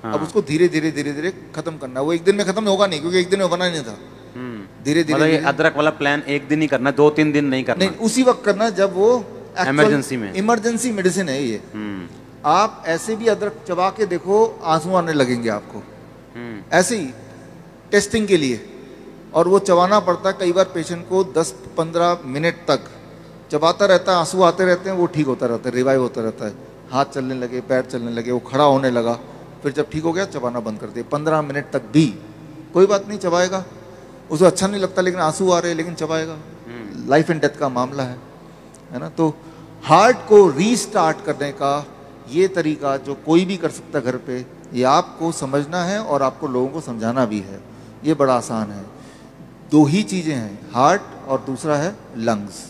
अब उसको धीरे धीरे खत्म करना है। वो एक दिन में खत्म होगा नहीं, क्योंकि एक दिन में होना नहीं था। धीरे मतलब ये अदरक वाला प्लान एक दिन ही करना, 2-3 दिन नहीं करना। नहीं, उसी वक्त करना जब वो इमरजेंसी मेडिसिन है ये। आप ऐसे भी अदरक चबा के देखो, आंसू आने लगेंगे आपको, ऐसे ही टेस्टिंग के लिए। और वो चबाना पड़ता है। कई बार पेशेंट को 10-15 मिनट तक चबाता रहता है, आंसू आते रहते हैं, वो ठीक होता रहता है, रिवाइव होता रहता है। हाथ चलने लगे, पैर चलने लगे, वो खड़ा होने लगा, फिर जब ठीक हो गया चबाना बंद कर दिया। 15 मिनट तक भी कोई बात नहीं, चबाएगा। उसे अच्छा नहीं लगता, लेकिन आंसू आ रहे हैं, लेकिन चबाएगा। लाइफ एंड डेथ का मामला है ना। तो हार्ट को रीस्टार्ट करने का ये तरीका जो कोई भी कर सकता है घर पे, ये आपको समझना है और आपको लोगों को समझाना भी है। ये बड़ा आसान है। 2 ही चीज़ें हैं, हार्ट और दूसरा है लंग्स।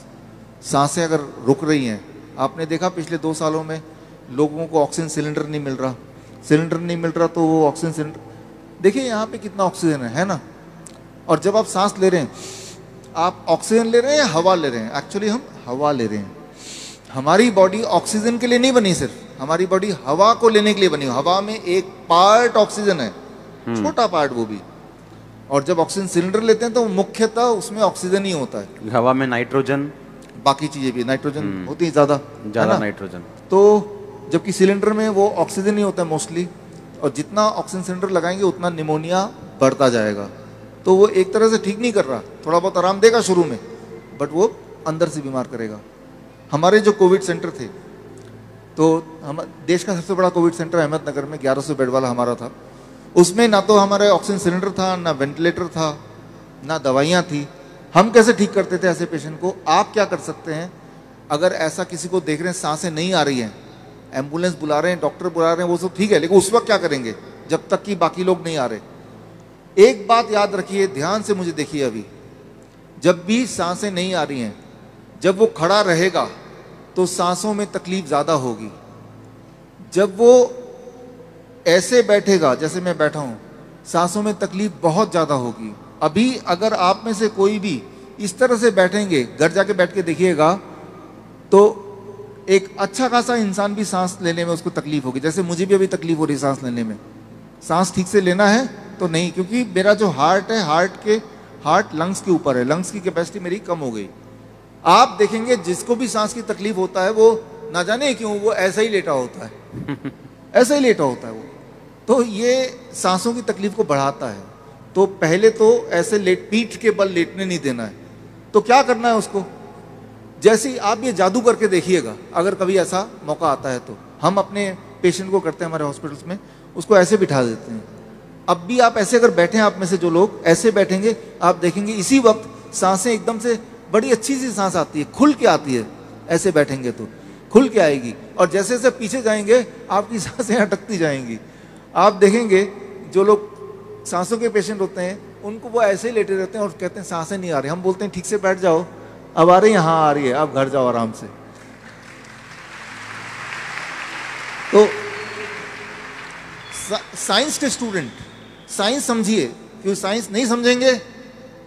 सांसें अगर रुक रही हैं, आपने देखा पिछले 2 सालों में लोगों को ऑक्सीजन सिलेंडर नहीं मिल रहा, तो वो ऑक्सीजन सिलेंडर, देखिए यहाँ पे कितना ऑक्सीजन है ना। और जब आप सांस ले रहे हैं, आप ऑक्सीजन ले रहे हैं या हवा ले रहे हैं? एक्चुअली हम हवा ले रहे हैं। हमारी बॉडी ऑक्सीजन के लिए नहीं बनी, सिर्फ हमारी बॉडी हवा को लेने के लिए बनी। हवा में एक पार्ट ऑक्सीजन है, छोटा पार्ट वो भी। और जब ऑक्सीजन सिलेंडर लेते हैं तो मुख्यतः उसमें ऑक्सीजन ही होता है। हवा में नाइट्रोजन, बाकी चीजें भी, नाइट्रोजन होती है ज्यादा नाइट्रोजन। तो जबकि सिलेंडर में वो ऑक्सीजन ही होता है मोस्टली। और जितना ऑक्सीजन सिलेंडर लगाएंगे उतना निमोनिया बढ़ता जाएगा। तो वो एक तरह से ठीक नहीं कर रहा, थोड़ा बहुत आराम देगा शुरू में, बट वो अंदर से बीमार करेगा। हमारे जो कोविड सेंटर थे, तो हम देश का सबसे बड़ा कोविड सेंटर अहमदनगर में 1100 बेड वाला हमारा था। उसमें ना तो हमारे ऑक्सीजन सिलेंडर था, ना वेंटिलेटर था, ना दवाइयाँ थी। हम कैसे ठीक करते थे ऐसे पेशेंट को? आप क्या कर सकते हैं, अगर ऐसा किसी को देख रहे हैं सांसें नहीं आ रही हैं, एम्बुलेंस बुला रहे हैं, डॉक्टर बुला रहे हैं, वो सब ठीक है, लेकिन उस वक्त क्या करेंगे जब तक कि बाकी लोग नहीं आ रहे? एक बात याद रखिए, ध्यान से मुझे देखिए। अभी जब भी सांसें नहीं आ रही हैं, जब वो खड़ा रहेगा तो सांसों में तकलीफ ज़्यादा होगी। जब वो ऐसे बैठेगा जैसे मैं बैठा हूं, सांसों में तकलीफ बहुत ज़्यादा होगी। अभी अगर आप में से कोई भी इस तरह से बैठेंगे, घर जाके बैठ के देखिएगा, तो एक अच्छा खासा इंसान भी सांस लेने में उसको तकलीफ होगी। जैसे मुझे भी अभी तकलीफ हो रही सांस लेने में। सांस ठीक से लेना है तो नहीं, क्योंकि मेरा जो हार्ट है, हार्ट लंग्स के ऊपर है, लंग्स की कैपेसिटी मेरी कम हो गई। आप देखेंगे जिसको भी सांस की तकलीफ होता है, वो ना जाने क्यों वो ऐसा ही लेटा होता है ऐसा ही लेटा होता है वो। तो ये सांसों की तकलीफ को बढ़ाता है। तो पहले तो ऐसे पीठ के बल लेटने नहीं देना है। तो क्या करना है उसको, जैसे ही आप ये जादू करके देखिएगा, अगर कभी ऐसा मौका आता है तो हम अपने पेशेंट को करते हैं हमारे हॉस्पिटल्स में, उसको ऐसे बिठा देते हैं। अब भी आप ऐसे अगर बैठे हैं, आप में से जो लोग ऐसे बैठेंगे, आप देखेंगे इसी वक्त सांसें एकदम से बड़ी अच्छी सी सांस आती है, खुल के आती है। ऐसे बैठेंगे तो खुल के आएगी, और जैसे जैसे पीछे जाएंगे आपकी सांसें अटकती जाएंगी। आप देखेंगे जो लोग सांसों के पेशेंट होते हैं, उनको वो ऐसे ही लेटे रहते हैं और कहते हैं सांसें नहीं आ रही। हम बोलते हैं ठीक से बैठ जाओ, अब आ रही है, हाँ आ रही है, आप घर जाओ आराम से। तो साइंस के स्टूडेंट साइंस समझिए, क्योंकि साइंस नहीं समझेंगे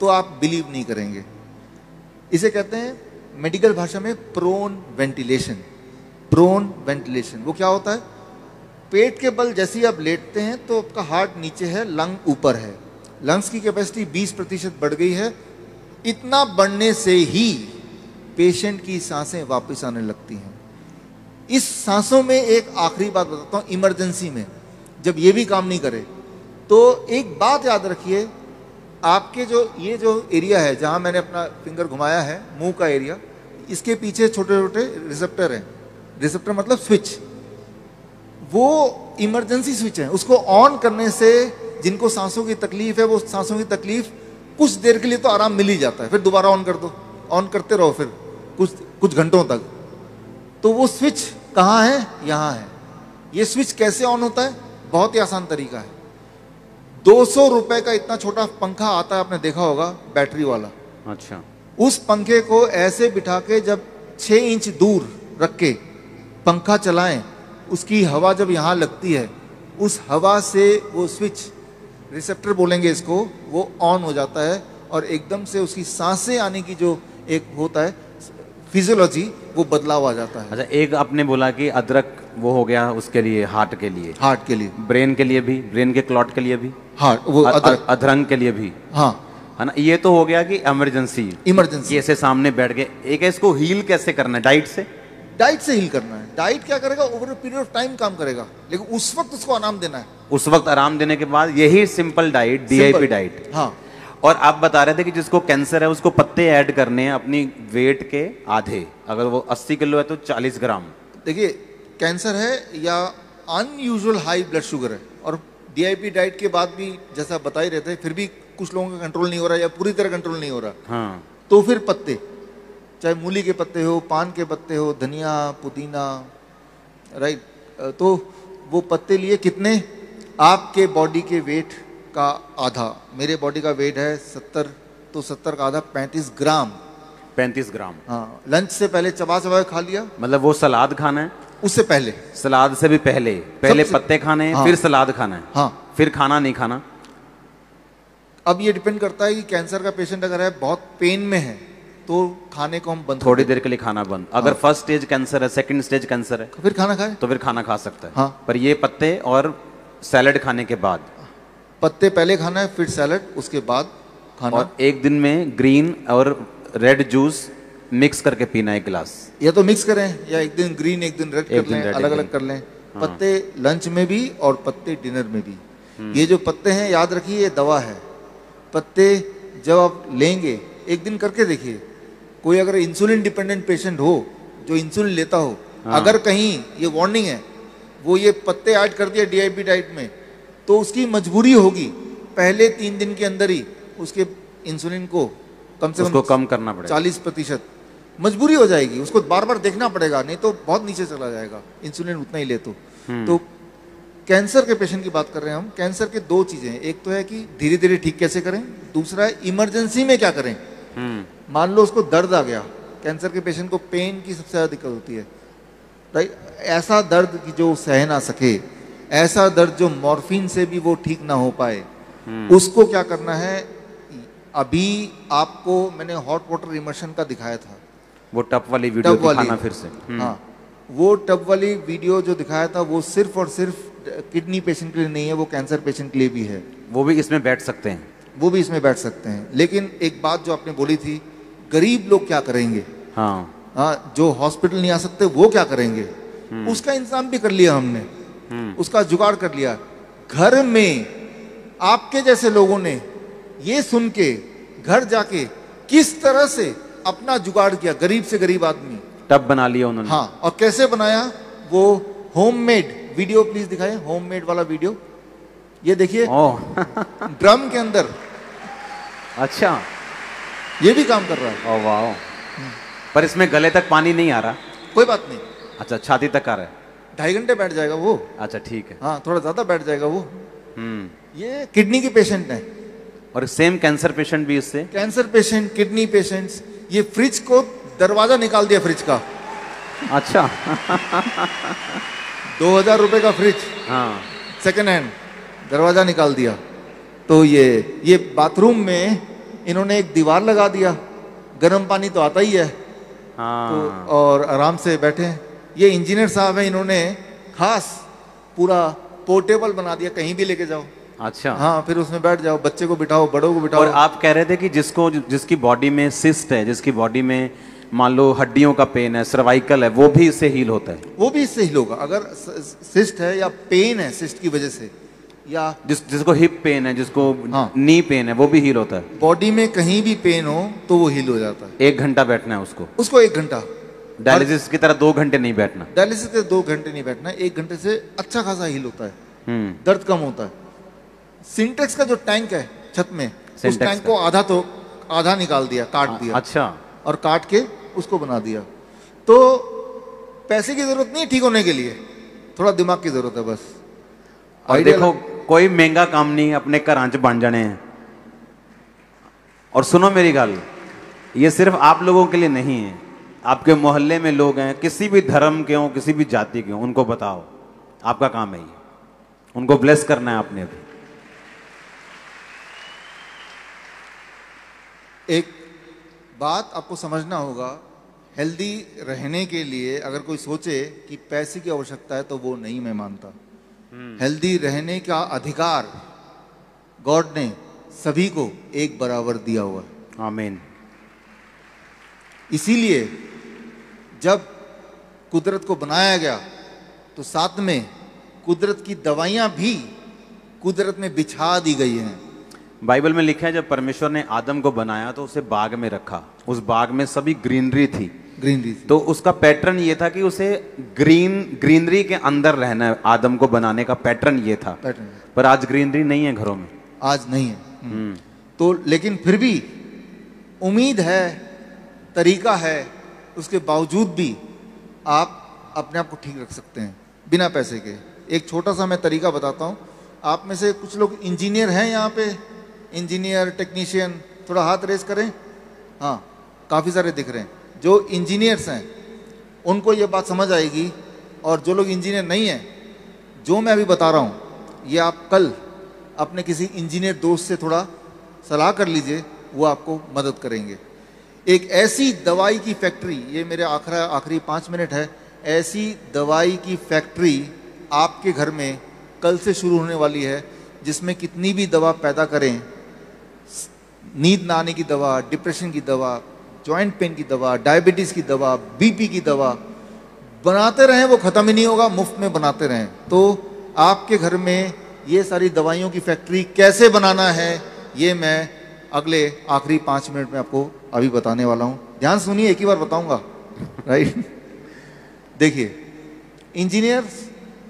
तो आप बिलीव नहीं करेंगे। इसे कहते हैं मेडिकल भाषा में प्रोन वेंटिलेशन। प्रोन वेंटिलेशन वो क्या होता है? पेट के बल जैसे ही आप लेटते हैं तो आपका हार्ट नीचे है, लंग ऊपर है, लंग्स की कैपेसिटी 20% बढ़ गई है। इतना बढ़ने से ही पेशेंट की सांसें वापस आने लगती हैं। इस सांसों में एक आखिरी बात बताता हूँ, इमरजेंसी में जब ये भी काम नहीं करे तो एक बात याद रखिए, आपके ये जो एरिया है जहां मैंने अपना फिंगर घुमाया है, मुंह का एरिया, इसके पीछे छोटे छोटे रिसेप्टर हैं। रिसेप्टर मतलब स्विच, वो इमरजेंसी स्विच है। उसको ऑन करने से जिनको सांसों की तकलीफ है, वो सांसों की तकलीफ कुछ देर के लिए तो आराम मिल ही जाता है, फिर दोबारा ऑन कर दो, ऑन करते रहो फिर कुछ घंटों तक। तो वो स्विच कहाँ है? यहाँ है। ये स्विच कैसे ऑन होता है? बहुत ही आसान तरीका है। 200 रुपए का इतना छोटा पंखा आता है, आपने देखा होगा, बैटरी वाला। अच्छा। उस पंखे को ऐसे बिठा के जब 6 इंच दूर रख के पंखा चलाएं, उसकी हवा जब यहाँ लगती है, उस हवा से वो स्विच, रिसेप्टर बोलेंगे इसको, वो ऑन हो जाता है और एकदम से उसकी सांसें आने की जो एक होता है फिजियोलॉजी, वो बदलाव आ जाता है। अच्छा, एक आपने बोला कि अदरक वो हो गया उसके लिए, हार्ट के लिए, हार्ट के लिए, ब्रेन के लिए भी, ब्रेन के क्लॉट के लिए भी, हार्ट वो अधरंग के लिए भी, हाँ है ना। ये तो हो गया कि इमरजेंसी ऐसे सामने बैठ के। एक है, इसको हील कैसे करना है? डाइट से, डाइट से हील करना है। डाइट क्या करेगा? ओवर पीरियड ऑफ टाइम काम करेगा, लेकिन उस वक्त उसको आराम देना है। उस वक्त आराम देने के बाद यही सिंपल डाइट, DIP डाइट। हाँ। और आप बता रहे थे कि जिसको कैंसर है उसको पत्ते ऐड करने हैं अपनी वेट के आधे। अगर वो 80 किलो है तो 40 ग्राम। देखिए, कैंसर है या अनयूजुअल हाई ब्लड शुगर है, और DIP डाइट के बाद भी जैसा आप बता ही रहे थे, फिर भी कुछ लोगों का कंट्रोल नहीं हो रहा या पूरी तरह कंट्रोल नहीं हो रहा, हाँ, तो फिर पत्ते, चाहे मूली के पत्ते हो, पान के पत्ते हो, धनिया, पुदीना, राइट, तो वो पत्ते लिए कितने? आपके बॉडी के वेट का आधा। मेरे बॉडी का वेट है 70, तो 70 का आधा 35 ग्राम। 35 ग्राम। हाँ, लंच से पहले चबा चबा खा लिया। मतलब वो सलाद खाना है? उससे पहले, सलाद से भी पहले पत्ते खाने हैं, हाँ, फिर सलाद खाना है, हाँ, फिर खाना नहीं खाना। अब ये डिपेंड करता है कि कैंसर का पेशेंट अगर है, बहुत पेन में है, तो खाने को हम बंद, थोड़ी देर के लिए खाना बंद। अगर फर्स्ट स्टेज कैंसर है, सेकंड स्टेज कैंसर है, तो फिर खाना खाए, तो फिर खाना खा सकता है। हाँ। पर ये पत्ते और सैलड खाने के बाद, पत्ते पहले खाना है, फिर सैलड, उसके बाद खाना। और एक दिन में ग्रीन और रेड जूस मिक्स करके पीना 1 गिलास। या तो मिक्स करें, या एक दिन ग्रीन एक दिन रेड कर लें, अलग अलग कर लें। पत्ते लंच में भी और पत्ते डिनर में भी। ये जो पत्ते हैं, याद रखिए, ये दवा है। पत्ते जब आप लेंगे, एक दिन करके देखिए, कोई अगर इंसुलिन डिपेंडेंट पेशेंट हो, जो इंसुलिन लेता हो, अगर कहीं ये वार्निंग है, वो ये पत्ते ऐड कर दिया DIP डाइट में, तो उसकी मजबूरी होगी पहले 3 दिन के अंदर ही उसके इंसुलिन को कम से कम कम करना पड़ेगा। 40% मजबूरी हो जाएगी, उसको बार बार देखना पड़ेगा, नहीं तो बहुत नीचे चला जाएगा इंसुलिन उतना ही ले तो कैंसर के पेशेंट की बात कर रहे हैं हम। कैंसर के 2 चीजें हैं, एक तो है कि धीरे धीरे ठीक कैसे करें, दूसरा है इमरजेंसी में क्या करें। मान लो उसको दर्द आ गया, कैंसर के पेशेंट को पेन की सबसे ज्यादा दिक्कत होती है, राइट। ऐसा दर्द कि जो सह ना सके, ऐसा दर्द जो मॉर्फिन से भी वो ठीक ना हो पाए, उसको क्या करना है। अभी आपको मैंने हॉट वाटर इमर्शन का दिखाया था, वो टब वाली वीडियो दिखाना फिर से। हाँ, वो टब वाली वीडियो जो दिखाया था, वो सिर्फ और सिर्फ किडनी पेशेंट के लिए नहीं है, वो कैंसर पेशेंट के लिए भी है। वो भी इसमें बैठ सकते हैं, वो भी इसमें बैठ सकते हैं। लेकिन एक बात जो आपने बोली थी, गरीब लोग क्या करेंगे। हाँ, हाँ, जो हॉस्पिटल नहीं आ सकते वो क्या करेंगे, उसका इंतजाम भी कर लिया हमने, उसका जुगाड़ कर लिया। घर में आपके जैसे लोगों ने ये सुन के घर जाके किस तरह से अपना जुगाड़ किया, गरीब से गरीब आदमी, टब बना लिया उन्होंने। हाँ, और कैसे बनाया, वो होममेड वीडियो प्लीज दिखाएं, होममेड वाला वीडियो। ये देखिए ड्रम के अंदर। अच्छा, ये भी काम कर रहा है। ओह वाह। पर इसमें गले तक पानी नहीं आ रहा। कोई बात नहीं। अच्छा, छाती तक आ रहा है। 2.5 घंटे बैठ जाएगा वो। अच्छा, ठीक है। हाँ, थोड़ा ज्यादा बैठ जाएगा वो। ये किडनी के पेशेंट हैं, और सेम कैंसर पेशेंट भी इससे। Cancer patient, kidney patients. ये फ्रिज को दरवाजा निकाल दिया फ्रिज का। अच्छा 2000 रुपए का फ्रिज, हाँ, सेकेंड हैंड, दरवाजा निकाल दिया। तो ये बाथरूम में इन्होंने एक दीवार लगा दिया, गर्म पानी तो आता ही है। हाँ। तो और आराम से बैठे हैं। ये इंजीनियर साहब हैं, इन्होंने खास पूरा पोर्टेबल बना दिया, कहीं भी लेके जाओ। अच्छा। हाँ, फिर उसमें बैठ जाओ, बच्चे को बिठाओ, बड़ों को बिठाओ। और आप कह रहे थे कि जिसकी बॉडी में सिस्ट है, जिसकी बॉडी में मान लो हड्डियों का पेन है, सर्वाइकल है, वो भी इससे हील होता है? वो भी इससे हील होगा। अगर सिस्ट है या पेन है सिस्ट की वजह से, या जिसको हिप पेन है, जिसको हाँ, नी पेन है, वो भी हील होता है? बॉडी में कहीं भी पेन हो तो वो हील हो जाता है। 1 घंटा बैठना है उसको 1 घंटा। डायलिसिस की तरह 2 घंटे नहीं बैठना? डायलिसिस के 2 घंटे नहीं बैठना, 1 घंटे से अच्छा खासा हील होता है, दर्द कम होता है। सिंटेक्स का जो टैंक है छत में, उस टैंक को आधा निकाल दिया, काट दिया। अच्छा। और काट के उसको बना दिया। तो पैसे की जरूरत नहीं ठीक होने के लिए, थोड़ा दिमाग की जरूरत है बस। और देखो, कोई महंगा काम नहीं, अपने घर आंच बन जाने हैं। और सुनो मेरी गल, ये सिर्फ आप लोगों के लिए नहीं है, आपके मोहल्ले में लोग हैं, किसी भी धर्म के हों, किसी भी जाति के हों, उनको बताओ, आपका काम है ये, उनको ब्लेस करना है आपने भी। एक बात आपको समझना होगा, हेल्दी रहने के लिए अगर कोई सोचे कि पैसे की आवश्यकता है तो वो नहीं, मैं मानता। हेल्दी रहने का अधिकार गॉड ने सभी को एक बराबर दिया हुआ है। आमीन। इसीलिए जब कुदरत को बनाया गया तो साथ में कुदरत की दवाइयां भी कुदरत में बिछा दी गई हैं। बाइबल में लिखा है जब परमेश्वर ने आदम को बनाया तो उसे बाग में रखा, उस बाग में सभी ग्रीनरी थी। तो उसका पैटर्न ये था कि उसे ग्रीनरी के अंदर रहना है। आदम को बनाने का पैटर्न ये था। पर आज ग्रीनरी नहीं है घरों में, आज नहीं है। तो लेकिन फिर भी उम्मीद है, तरीका है, उसके बावजूद भी आप अपने आप को ठीक रख सकते हैं बिना पैसे के। एक छोटा सा मैं तरीका बताता हूँ। आप में से कुछ लोग इंजीनियर हैं यहाँ पे, इंजीनियर, टेक्नीशियन, थोड़ा हाथ रेस करें। हाँ, काफ़ी सारे दिख रहे हैं। जो इंजीनियर्स हैं उनको ये बात समझ आएगी, और जो लोग इंजीनियर नहीं हैं, जो मैं अभी बता रहा हूँ ये आप कल अपने किसी इंजीनियर दोस्त से थोड़ा सलाह कर लीजिए, वो आपको मदद करेंगे। एक ऐसी दवाई की फैक्ट्री, ये मेरे आखिरी 5 मिनट है, ऐसी दवाई की फैक्ट्री आपके घर में कल से शुरू होने वाली है, जिसमें कितनी भी दवा पैदा करें, नींद ना आने की दवा, डिप्रेशन की दवा, जॉइंट पेन की दवा, डायबिटीज़ की दवा, बीपी की दवा बनाते रहें, वो ख़त्म ही नहीं होगा, मुफ्त में बनाते रहें। तो आपके घर में ये सारी दवाइयों की फैक्ट्री कैसे बनाना है, ये मैं अगले आखिरी 5 मिनट में आपको अभी बताने वाला हूँ। ध्यान सुनिए, एक ही बार बताऊँगा, राइट। देखिए, इंजीनियर्स,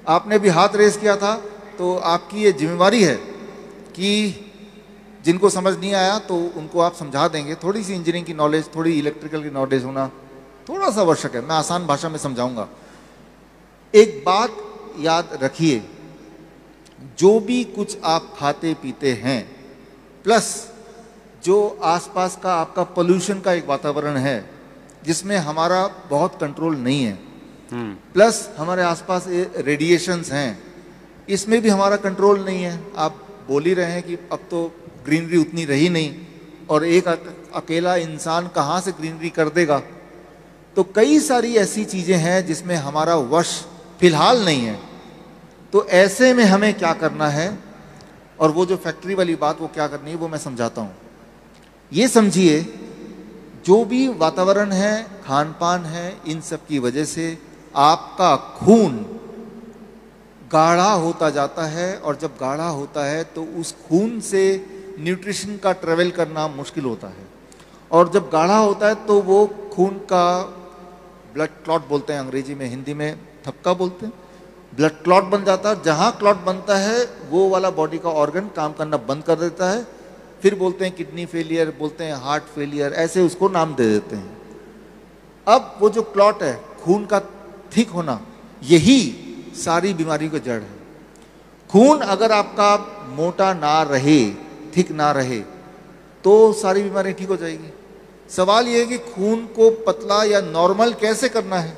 आपने भी हाथ रेस किया था, तो आपकी ये जिम्मेवारी है कि जिनको समझ नहीं आया तो उनको आप समझा देंगे। थोड़ी सी इंजीनियरिंग की नॉलेज, थोड़ी इलेक्ट्रिकल की नॉलेज होना थोड़ा सा आवश्यक है। मैं आसान भाषा में समझाऊंगा। एक बात याद रखिए, जो भी कुछ आप खाते पीते हैं, प्लस जो आसपास का आपका पोल्यूशन का एक वातावरण है जिसमें हमारा बहुत कंट्रोल नहीं है, प्लस हमारे आसपास रेडिएशंस हैं, इसमें भी हमारा कंट्रोल नहीं है। आप बोल ही रहे हैं कि अब तो ग्रीनरी उतनी रही नहीं, और एक अकेला इंसान कहाँ से ग्रीनरी कर देगा। तो कई सारी ऐसी चीज़ें हैं जिसमें हमारा वश फिलहाल नहीं है। तो ऐसे में हमें क्या करना है, और वो जो फैक्ट्री वाली बात वो क्या करनी है, वो मैं समझाता हूँ। ये समझिए, जो भी वातावरण है, खान पान है, इन सब की वजह से आपका खून गाढ़ा होता जाता है, और जब गाढ़ा होता है तो उस खून से न्यूट्रिशन का ट्रेवल करना मुश्किल होता है। और जब गाढ़ा होता है तो वो खून का ब्लड क्लॉट बोलते हैं अंग्रेजी में, हिंदी में थक्का बोलते हैं, ब्लड क्लॉट बन जाता है। जहाँ क्लॉट बनता है वो वाला बॉडी का ऑर्गन काम करना बंद कर देता है। फिर बोलते हैं किडनी फेलियर, बोलते हैं हार्ट फेलियर, ऐसे उसको नाम दे देते हैं। अब वो जो क्लॉट है, खून का थिक होना, यही सारी बीमारियों का जड़ है। खून अगर आपका मोटा ना रहे, थिक ना रहे, तो सारी बीमारियां ठीक हो जाएगी। सवाल यह है कि खून को पतला या नॉर्मल कैसे करना है।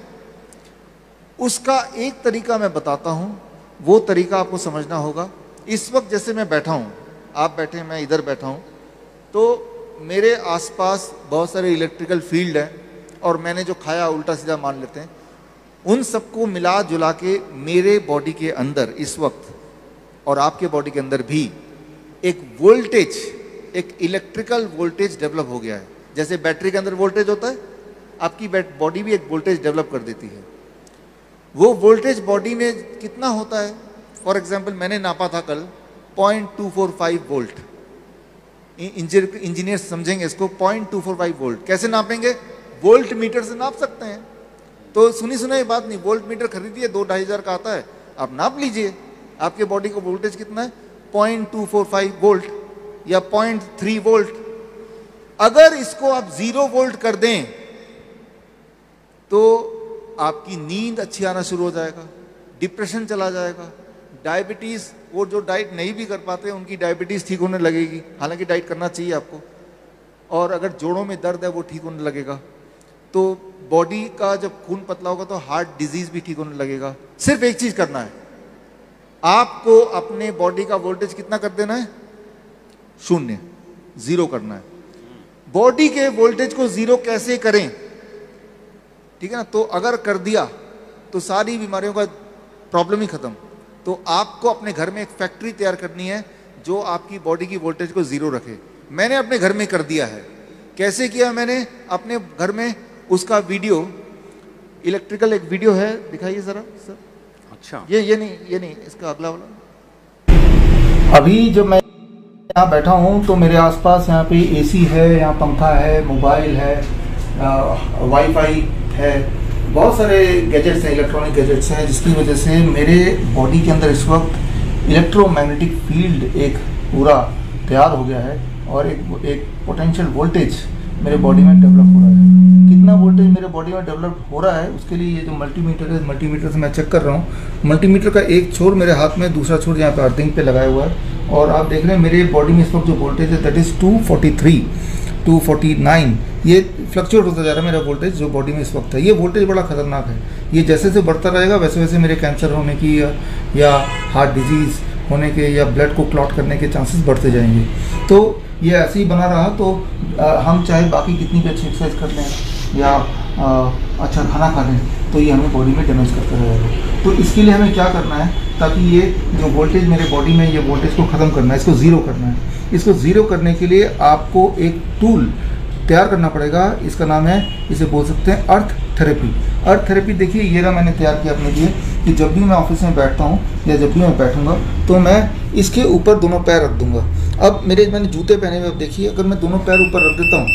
उसका एक तरीका मैं बताता हूं, वो तरीका आपको समझना होगा। इस वक्त जैसे मैं बैठा हूं, आप बैठे, मैं इधर बैठा हूं, तो मेरे आसपास बहुत सारे इलेक्ट्रिकल फील्ड हैं, और मैंने जो खाया उल्टा सीधा मान लेते हैं, उन सबको मिला जुला के मेरे बॉडी के अंदर इस वक्त और आपके बॉडी के अंदर भी एक वोल्टेज, एक इलेक्ट्रिकल वोल्टेज डेवलप हो गया है। जैसे बैटरी के अंदर वोल्टेज होता है, आपकी बॉडी भी एक वोल्टेज डेवलप कर देती है। वो वोल्टेज बॉडी में कितना होता है, फॉर एग्जाम्पल मैंने नापा था कल 0.245 वोल्ट। इंजीनियर समझेंगे इसको, 0.245 वोल्ट कैसे नापेंगे? वोल्ट मीटर से नाप सकते हैं। तो सुनी सुनाई बात नहीं, वोल्ट मीटर खरीदिए, 2-2.5 हज़ार का आता है, आप नाप लीजिए आपके बॉडी का वोल्टेज कितना है, 0.245 वोल्ट या 0.3 वोल्ट। अगर इसको आप 0 वोल्ट कर दें तो आपकी नींद अच्छी आना शुरू हो जाएगा, डिप्रेशन चला जाएगा, डायबिटीज, वो जो डाइट नहीं भी कर पाते उनकी डायबिटीज ठीक होने लगेगी, हालांकि डाइट करना चाहिए आपको, और अगर जोड़ों में दर्द है वो ठीक होने लगेगा। तो बॉडी का जब खून पतला होगा तो हार्ट डिजीज भी ठीक होने लगेगा। सिर्फ एक चीज करना है, आपको अपने बॉडी का वोल्टेज कितना कर देना है? 0, 0 करना है। बॉडी के वोल्टेज को 0 कैसे करें, ठीक है ना? तो अगर कर दिया तो सारी बीमारियों का प्रॉब्लम ही खत्म। तो आपको अपने घर में एक फैक्ट्री तैयार करनी है जो आपकी बॉडी की वोल्टेज को 0 रखे। मैंने अपने घर में कर दिया है। कैसे किया मैंने अपने घर में? उसका वीडियो, इलेक्ट्रिकल एक वीडियो है, दिखाइए जरा सर। अच्छा, ये नहीं, इसका अगला वाला। अभी जब मैं यहाँ बैठा हूँ तो मेरे आसपास यहाँ पे एसी है, यहाँ पंखा है, मोबाइल है, वाईफाई है, बहुत सारे गैजेट्स हैं, इलेक्ट्रॉनिक गैजेट्स हैं, जिसकी वजह से मेरे बॉडी के अंदर इस वक्त इलेक्ट्रोमैग्नेटिक फील्ड एक पूरा तैयार हो गया है और एक पोटेंशियल वोल्टेज मेरे बॉडी में डेवलप हो रहा है। कितना वोल्टेज मेरे बॉडी में डेवलप हो रहा है उसके लिए ये जो मल्टीमीटर है, मल्टीमीटर से मैं चेक कर रहा हूँ। मल्टीमीटर का एक छोर मेरे हाथ में, दूसरा छोर यहाँ पे अर्थिंग पे लगाया हुआ है और आप देख रहे हैं मेरे बॉडी में इस वक्त जो वोल्टेज है दैट इज़ 243, 249, ये फ्लक्चुएट होता जा रहा है मेरा वोल्टेज जो बॉडी में इस वक्त है। ये वोल्टेज बड़ा खतरनाक है, ये जैसे जैसे बढ़ता रहेगा वैसे वैसे मेरे कैंसर होने की या हार्ट डिजीज़ होने के या ब्लड को क्लॉट करने के चांसेस बढ़ते जाएंगे। तो ये ऐसे ही बना रहा तो हम चाहे बाकी कितनी भी अच्छी एक्सरसाइज कर लें या अच्छा खाना खा लें तो ये हमें बॉडी में डैमेज करता रहेगा। तो इसके लिए हमें क्या करना है, ताकि ये जो वोल्टेज मेरे बॉडी में, ये वोल्टेज को ख़त्म करना है, इसको ज़ीरो करना है। इसको ज़ीरो करने के लिए आपको एक टूल तैयार करना पड़ेगा, इसका नाम है, इसे बोल सकते हैं अर्थ थेरेपी। अर्थ थेरेपी देखिए ये रहा मैंने तैयार किया अपने लिए कि जब भी मैं ऑफिस में बैठता हूँ या जब भी मैं बैठूंगा तो मैं इसके ऊपर दोनों पैर रख दूंगा। अब मैंने जूते पहने हुए, अब देखिए अगर मैं दोनों पैर ऊपर रख देता हूँ,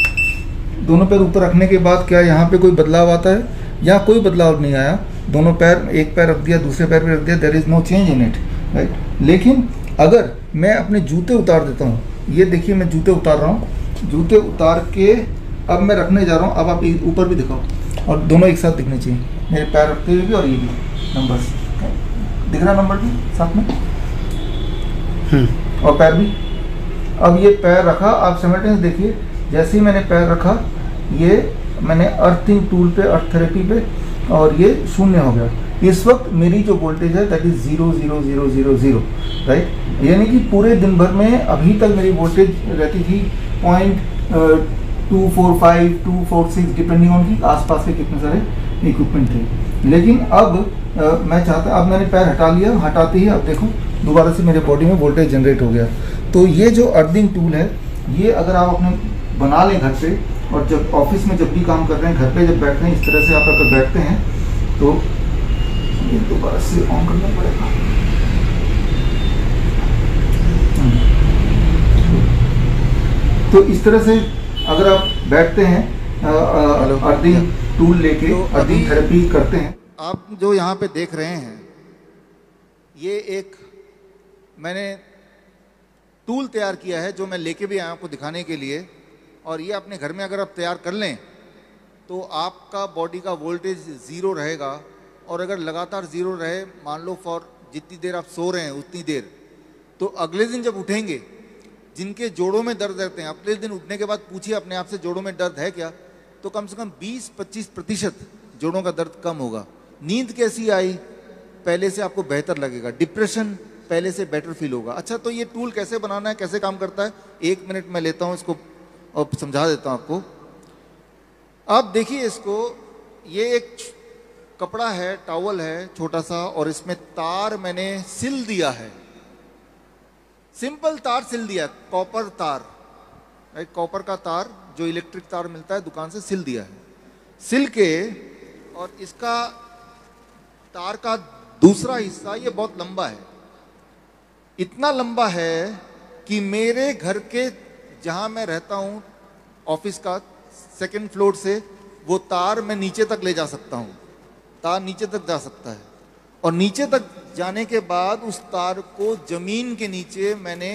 दोनों पैर ऊपर रखने के बाद क्या यहाँ पे कोई बदलाव आता है? या कोई बदलाव नहीं आया। दोनों पैर, एक पैर रख दिया, दूसरे पैर पे रख दिया, there is no change in it, right. लेकिन अगर मैं अपने जूते उतार देता हूँ, ये देखिए मैं जूते उतार रहा हूँ, जूते उतार के अब मैं रखने जा रहा हूँ, अब आप ऊपर भी दिखाओ और दोनों एक साथ दिखने चाहिए, मेरे पैर रखते हुए भी और ये भी नंबर्स दिख रहा, नंबर भी साथ में और पैर भी। अब ये पैर रखा, आप सिमल्टेनियस देखिए, जैसे ही मैंने पैर रखा ये मैंने अर्थिंग टूल पे, अर्थ थेरेपी पे, और ये 0 हो गया। इस वक्त मेरी जो वोल्टेज है दैट इज 00000, राइट। यानी कि पूरे दिन भर में अभी तक मेरी वोल्टेज रहती थी 0.245, 246 डिपेंडिंग ऑन की आसपास के कितने सारे इक्विपमेंट थे। लेकिन अब मैं चाहता, अब मैंने पैर हटा लिया, हटाते ही अब देखो दोबारा से मेरे बॉडी में वोल्टेज जनरेट हो गया। तो ये जो अर्थिंग टूल है, ये अगर आप अपने बना लें घर पे, और जब ऑफिस में जब भी काम कर रहे हैं, घर पे जब बैठते हैं, इस तरह से आप अगर बैठते हैं तो ये दोबारा से ऑन करना पड़ेगा। तो इस तरह से अगर आप बैठते हैं, अर्थिंग टूल लेके अर्थिंग थेरेपी करते हैं। आप जो यहाँ पे देख रहे हैं, ये एक मैंने टूल तैयार किया है जो मैं लेके भी आया आपको दिखाने के लिए। और ये अपने घर में अगर आप तैयार कर लें तो आपका बॉडी का वोल्टेज 0 रहेगा। और अगर लगातार 0 रहे, मान लो फॉर जितनी देर आप सो रहे हैं उतनी देर, तो अगले दिन जब उठेंगे, जिनके जोड़ों में दर्द रहते हैं, अगले दिन उठने के बाद पूछिए अपने आप से जोड़ों में दर्द है क्या, तो कम से कम 20-25% जोड़ों का दर्द कम होगा। नींद कैसी आई, पहले से आपको बेहतर लगेगा। डिप्रेशन पहले से बेटर फील होगा। अच्छा, तो ये टूल कैसे बनाना है, कैसे काम करता है, 1 मिनट मैं लेता हूँ इसको और समझा देता हूँ आपको। आप देखिए इसको, ये एक कपड़ा है, टॉवल है छोटा सा, और इसमें तार मैंने सिल दिया है, सिंपल तार सिल दिया, कॉपर तार, राइट, कॉपर का तार जो इलेक्ट्रिक तार मिलता है दुकान से, सिल दिया है। सिल के, और इसका तार का दूसरा हिस्सा ये बहुत लंबा है, इतना लंबा है कि मेरे घर के जहां मैं रहता हूं ऑफिस का 2nd फ्लोर से वो तार मैं नीचे तक ले जा सकता हूं, तार नीचे तक जा सकता है। और नीचे तक जाने के बाद उस तार को जमीन के नीचे मैंने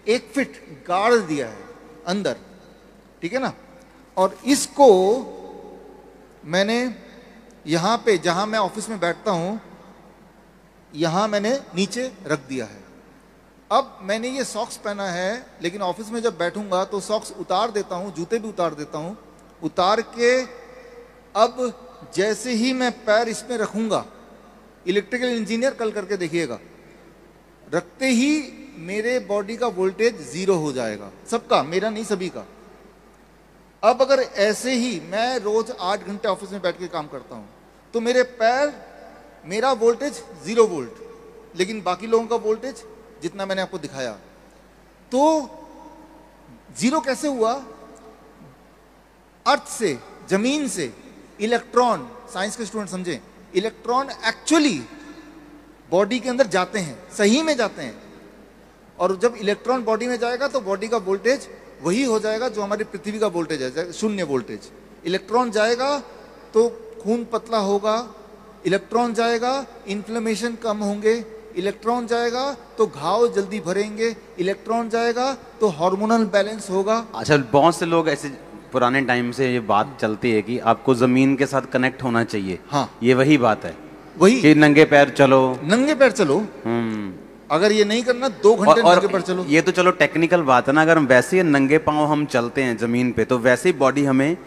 1 फीट गाड़ दिया है अंदर, ठीक है ना। और इसको मैंने यहां पे जहां मैं ऑफिस में बैठता हूं यहां मैंने नीचे रख दिया है। अब मैंने ये सॉक्स पहना है, लेकिन ऑफिस में जब बैठूंगा तो सॉक्स उतार देता हूं, जूते भी उतार देता हूं, उतार के अब जैसे ही मैं पैर इसमें रखूंगा, इलेक्ट्रिकल इंजीनियर कल करके देखिएगा, रखते ही मेरे बॉडी का वोल्टेज 0 हो जाएगा, सबका, मेरा नहीं सभी का। अब अगर ऐसे ही मैं रोज 8 घंटे ऑफिस में बैठ के काम करता हूं तो मेरे पैर, मेरा वोल्टेज 0 वोल्ट, लेकिन बाकी लोगों का वोल्टेज जितना मैंने आपको दिखाया। तो 0 कैसे हुआ? अर्थ से, जमीन से इलेक्ट्रॉन, साइंस के स्टूडेंट समझें, इलेक्ट्रॉन एक्चुअली बॉडी के अंदर जाते हैं, सही में जाते हैं, और जब इलेक्ट्रॉन बॉडी में जाएगा तो बॉडी का वोल्टेज वही हो जाएगा जो हमारी पृथ्वी का वोल्टेज है, 0 वोल्टेज। इलेक्ट्रॉन जाएगा तो खून पतला होगा, इलेक्ट्रॉन जाएगा इन्फ्लेमेशन कम होंगे, इलेक्ट्रॉन जाएगा तो घाव जल्दी भरेंगे, इलेक्ट्रॉन जाएगा तो हार्मोनल बैलेंस होगा। अच्छा, बहुत से लोग ऐसे पुराने टाइम से ये बात चलती है कि आपको जमीन के साथ कनेक्ट होना चाहिए। हाँ, ये वही बात है, वही कि नंगे पैर चलो, नंगे पैर चलो। अगर ये नहीं करना 2 घंटे नंगे पैर चलो। ये तो चलो टेक्निकल बात है ना, अगर हम वैसे ही नंगे पांव हम चलते हैं जमीन पे तो वैसे ही बॉडी हमें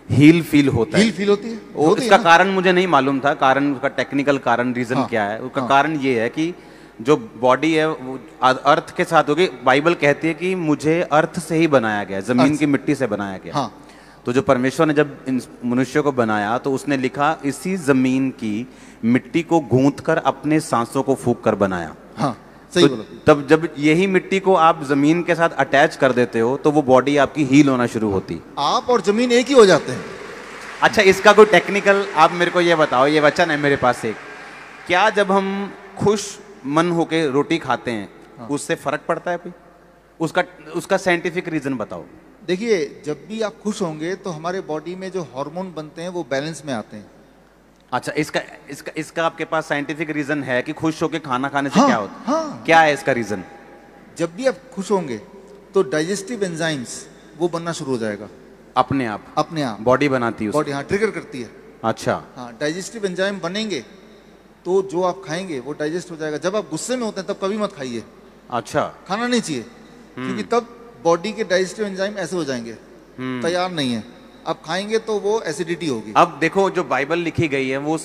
हील फील होता है, हील फील होती है। इसका कारण मुझे नहीं मालूम था, कारण उसका टेक्निकल कारण, रीजन क्या है उसका। कारण ये है कि जो बॉडी है वो अर्थ के साथ होगी। बाइबल कहती है कि मुझे अर्थ से ही बनाया गया, जमीन की मिट्टी से बनाया गया। हाँ। तो जो परमेश्वर ने जब इन मनुष्य को बनाया तो उसने लिखा इसी जमीन की मिट्टी को गूंथ कर अपने सांसों को फूंक कर बनाया। हाँ, सही तो बोला। तब जब यही मिट्टी को आप जमीन के साथ अटैच कर देते हो तो वो बॉडी आपकी हील होना शुरू होती। आप और जमीन एक ही हो जाते हैं। अच्छा, इसका कोई टेक्निकल आप मेरे को ये बताओ, ये वचन है मेरे पास एक, क्या जब हम खुश मन होके रोटी खाते हैं उससे फर्क पड़ता है कोई? उसका साइंटिफिक रीजन बताओ। देखिए, जब भी आप खुश होंगे तो हमारे बॉडी में जो हार्मोन बनते हैं वो बैलेंस में आते हैं। अच्छा, इसका आपके पास साइंटिफिक रीजन है कि खुश होके खाना खाने से क्या होता है? हाँ। क्या है इसका रीजन? जब भी आप खुश होंगे तो डाइजेस्टिव एंजाइम्स वो बनना शुरू हो जाएगा अपने आप बॉडी बनाती है, बॉडी हाँ ट्रिगर करती है। अच्छा, हाँ, डाइजेस्टिव एंजाइम बनेंगे तो जो आप खाएंगे वो डाइजेस्ट हो जाएगा। जब आप गुस्से में होते हैं तब कभी मत खाइए। अच्छा, खाना नहीं चाहिए, क्योंकि तब बॉडी के डाइजेस्टिव एंजाइम ऐसे हो जाएंगे, तैयार नहीं है। आप खाएंगे तो वो एसिडिटी होगी। अब देखो, जो बाइबल लिखी गई है वो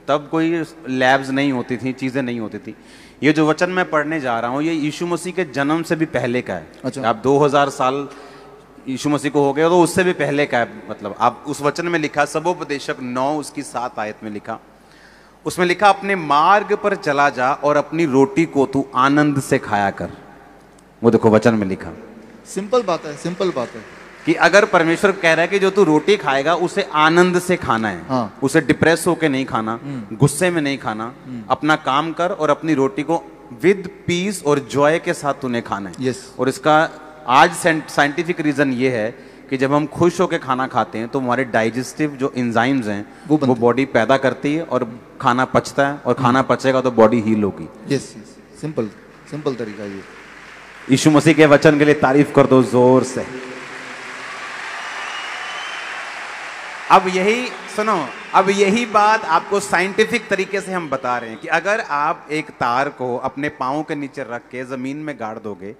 तब कोई लैब्स नहीं होती थी, चीजें नहीं होती थी। ये जो वचन मैं पढ़ने जा रहा हूँ ये यीशु मसीह के जन्म से भी पहले का है। अच्छा। आप 2000 साल यीशु मसीह को हो गए तो उससे भी पहले का है। मतलब आप उस वचन में लिखा, सबोपदेशक 9 उसकी 7 आयत में लिखा, उसमें लिखा अपने मार्ग पर चला जा और अपनी रोटी को तू आनंद से खाया कर। वो देखो वचन में लिखा, सिंपल बात है, सिंपल बात है कि अगर परमेश्वर कह रहा है कि जो तू रोटी खाएगा उसे आनंद से खाना है। हाँ। उसे डिप्रेस होके नहीं खाना, गुस्से में नहीं खाना, अपना काम कर और अपनी रोटी को विद पीस और जॉय के साथ तूने खाना है। यस। और इसका आज साइंटिफिक रीजन ये है कि जब हम खुश होकर खाना खाते हैं तो हमारे डाइजेस्टिव जो एंजाइम्स हैं वो बॉडी पैदा करती है और खाना पचता है, और खाना पचेगा तो बॉडी हील होगी। यस, सिंपल सिंपल तरीका ये। यीशु मसीह के वचन के लिए तारीफ कर दो जोर से। अब यही सुनो, अब यही बात आपको साइंटिफिक तरीके से हम बता रहे हैं कि अगर आप एक तार को अपने पाँव के नीचे रख के जमीन में गाड़ दोगे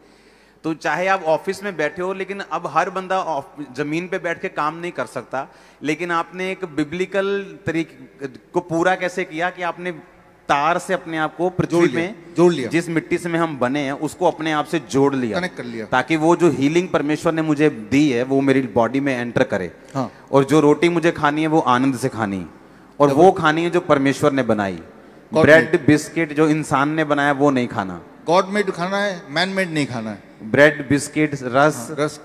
तो चाहे आप ऑफिस में बैठे हो, लेकिन अब हर बंदा जमीन पे बैठ के काम नहीं कर सकता, लेकिन आपने एक बिब्लिकल तरीके को पूरा कैसे किया कि आपने तार से अपने आप को पृथ्वी में जोड़ लिया, जिस मिट्टी से में हम बने हैं उसको अपने आप से जोड़ लिया, कनेक्ट कर लिया, ताकि वो जो हीलिंग परमेश्वर ने मुझे दी है वो मेरी बॉडी में एंटर करे। हाँ। और जो रोटी मुझे खानी है वो आनंद से खानी, और वो खानी है जो परमेश्वर ने बनाई। God ब्रेड बिस्किट जो इंसान ने बनाया वो नहीं खाना। गॉड मेड खाना है, मैन मेड नहीं खाना है। ब्रेड बिस्किट रस रस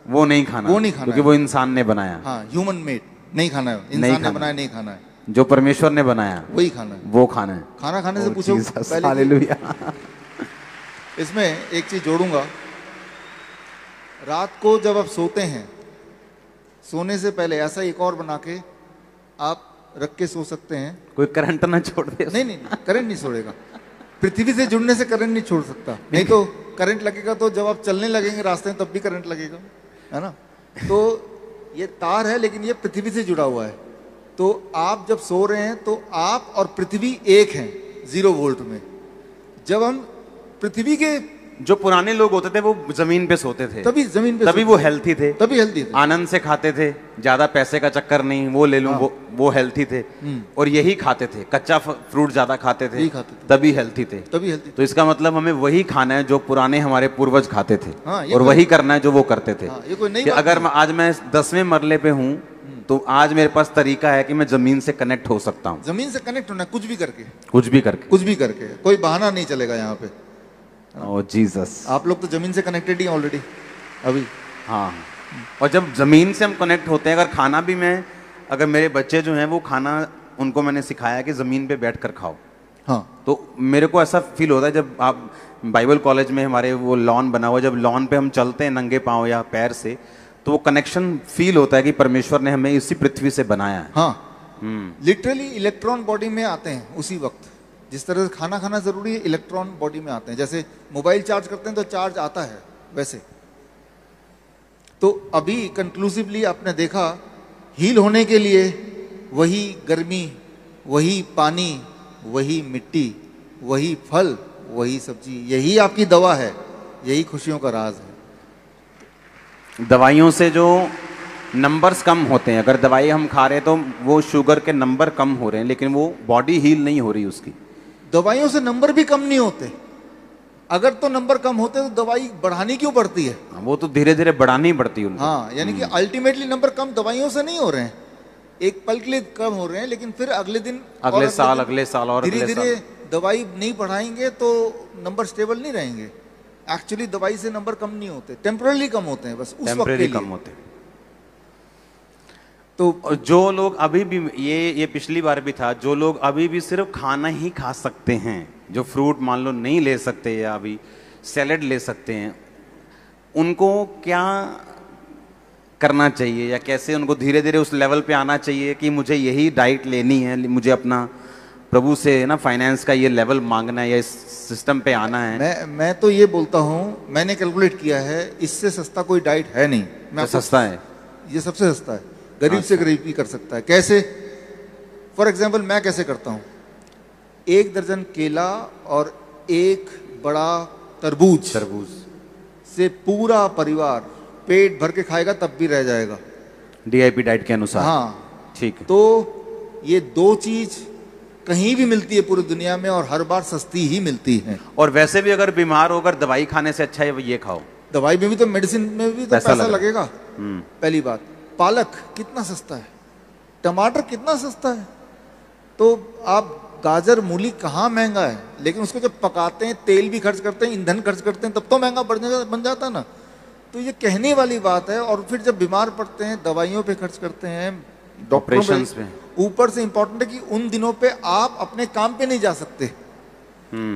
वो नहीं खाना, वो नहीं खाना क्योंकि है। वो इंसान ने बनाया। हाँ, ह्यूमन मेड नहीं खाना है, नहीं इंसान ने खाना। बनाया नहीं खाना है, जो परमेश्वर ने बनाया वही खाना है। वो खाना है। खाना खाने से Oh, पूछो Jesus, पहले कि- हालेलुया। इसमें एक चीज जोड़ूंगा, रात को जब आप सोते हैं, सोने से पहले ऐसा एक और बना के आप रख के सो सकते हैं। कोई करंट ना छोड़ दे। नहीं नहीं, करंट नहीं छोड़ेगा। पृथ्वी से जुड़ने से करंट नहीं छोड़ सकता, नहीं तो करंट लगेगा तो जब आप चलने लगेंगे रास्ते में तब भी करंट लगेगा, है ना। तो ये तार है लेकिन ये पृथ्वी से जुड़ा हुआ है। तो आप जब सो रहे हैं तो आप और पृथ्वी एक हैं 0 वोल्ट में। जब हम पृथ्वी के, जो पुराने लोग होते थे वो जमीन पे सोते थे, तभी जमीन पे तभी सोते वो थे, हेल्थी थे, तभी हेल्दी थे। आनंद से खाते थे, ज्यादा पैसे का चक्कर नहीं, वो ले लूं हाँ। वो हेल्थी थे। और यही खाते थे, कच्चा फ्रूट ज्यादा खाते थे, यही खाते थे। तभी हेल्थी थे। तभी हेल्दी। तो इसका मतलब हमें वही खाना है जो पुराने हमारे पूर्वज खाते थे, हाँ, ये और कोई- वही करना है जो वो करते थे। हाँ, ये कोई नई कि बात अगर नहीं। आज मैं 10वें मरले पे हूँ तो आज मेरे पास तरीका है कि मैं जमीन से कनेक्ट हो सकता हूँ, जमीन से कनेक्ट होना है, कुछ भी करके, कुछ भी करके। कुछ भी करके, कोई बहाना नहीं चलेगा यहाँ पे। ओ जीसस। आप लोग तो जमीन से कनेक्टेड ही ऑलरेडी अभी। हाँ, और जब जमीन से हम कनेक्ट होते हैं, अगर खाना भी अगर मेरे बच्चे जो हैं वो खाना उनको मैंने सिखाया कि जमीन पे बैठ कर खाओ, हाँ, तो मेरे को ऐसा फील होता है जब आप बाइबल कॉलेज में हमारे वो लॉन बना हुआ है, जब लॉन पे हम चलते हैं नंगे पाँव या पैर से, तो वो कनेक्शन फील होता है कि परमेश्वर ने हमें इसी पृथ्वी से बनाया है। हाँ, लिटरली इलेक्ट्रॉन बॉडी में आते हैं उसी वक्त। जिस तरह से खाना खाना जरूरी है, इलेक्ट्रॉन बॉडी में आते हैं। जैसे मोबाइल चार्ज करते हैं तो चार्ज आता है, वैसे। तो अभी कंक्लूसिवली आपने देखा, हील होने के लिए वही गर्मी, वही पानी, वही मिट्टी, वही फल, वही सब्जी, यही आपकी दवा है, यही खुशियों का राज है। दवाइयों से जो नंबर्स कम होते हैं, अगर दवाई हम खा रहे हैं तो वो शुगर के नंबर कम हो रहे हैं, लेकिन वो बॉडी हील नहीं हो रही उसकी। दवाइयों से नंबर भी कम नहीं होते। अगर तो नंबर कम होते तो दवाई बढ़ानी क्यों पड़ती है? वो तो धीरे धीरे बढ़ानी ही पड़ती है उनको। हाँ, यानी कि अल्टीमेटली नंबर कम दवाइयों से नहीं हो रहे हैं, एक पल के लिए कम हो रहे हैं, लेकिन फिर अगले दिन अगले साल और धीरे अगले धीरे साल। दवाई नहीं बढ़ाएंगे तो नंबर स्टेबल नहीं रहेंगे। एक्चुअली दवाई से नंबर कम नहीं होते, टेम्पररी कम होते हैं, बस उस वक्त के टेम्परेरी लिए। कम होते हैं। तो और जो लोग अभी भी, ये पिछली बार भी था, जो लोग अभी भी सिर्फ खाना ही खा सकते हैं, जो फ्रूट मान लो नहीं ले सकते या अभी सैलेड ले सकते हैं, उनको क्या करना चाहिए, या कैसे उनको धीरे धीरे उस लेवल पे आना चाहिए कि मुझे यही डाइट लेनी है, मुझे अपना प्रभु से ना फाइनेंस का ये लेवल मांगना है या इस सिस्टम पे आना है? मैं तो ये बोलता हूँ, मैंने कैलकुलेट किया है, इससे सस्ता कोई डाइट है नहीं। तो सस्ता है, ये सबसे सस्ता है, गरीब से गरीब भी कर सकता है। कैसे? फॉर एग्जाम्पल मैं कैसे करता हूँ, 1 दर्जन केला और 1 बड़ा तरबूज से पूरा परिवार पेट भर के खाएगा, तब भी रह जाएगा, डीआईपी डाइट के अनुसार। हाँ, ठीक है। तो ये 2 चीज कहीं भी मिलती है पूरी दुनिया में, और हर बार सस्ती ही मिलती है। और वैसे भी अगर बीमार होकर दवाई खाने से अच्छा है ये खाओ। दवाई में भी तो, मेडिसिन में भी तो पैसा लगेगा। हम्म। पहली बात, पालक कितना सस्ता है, टमाटर कितना सस्ता है, तो आप गाजर मूली कहाँ महंगा है, लेकिन उसको जब पकाते हैं, तेल भी खर्च करते हैं, ईंधन खर्च करते हैं, तब तो महंगा बन जाता ना। तो ये कहने वाली बात है। और फिर जब बीमार पड़ते हैं, दवाइयों पे खर्च करते हैं, डॉक्टरों पे। ऊपर से इंपॉर्टेंट है कि उन दिनों पे आप अपने काम पे नहीं जा सकते,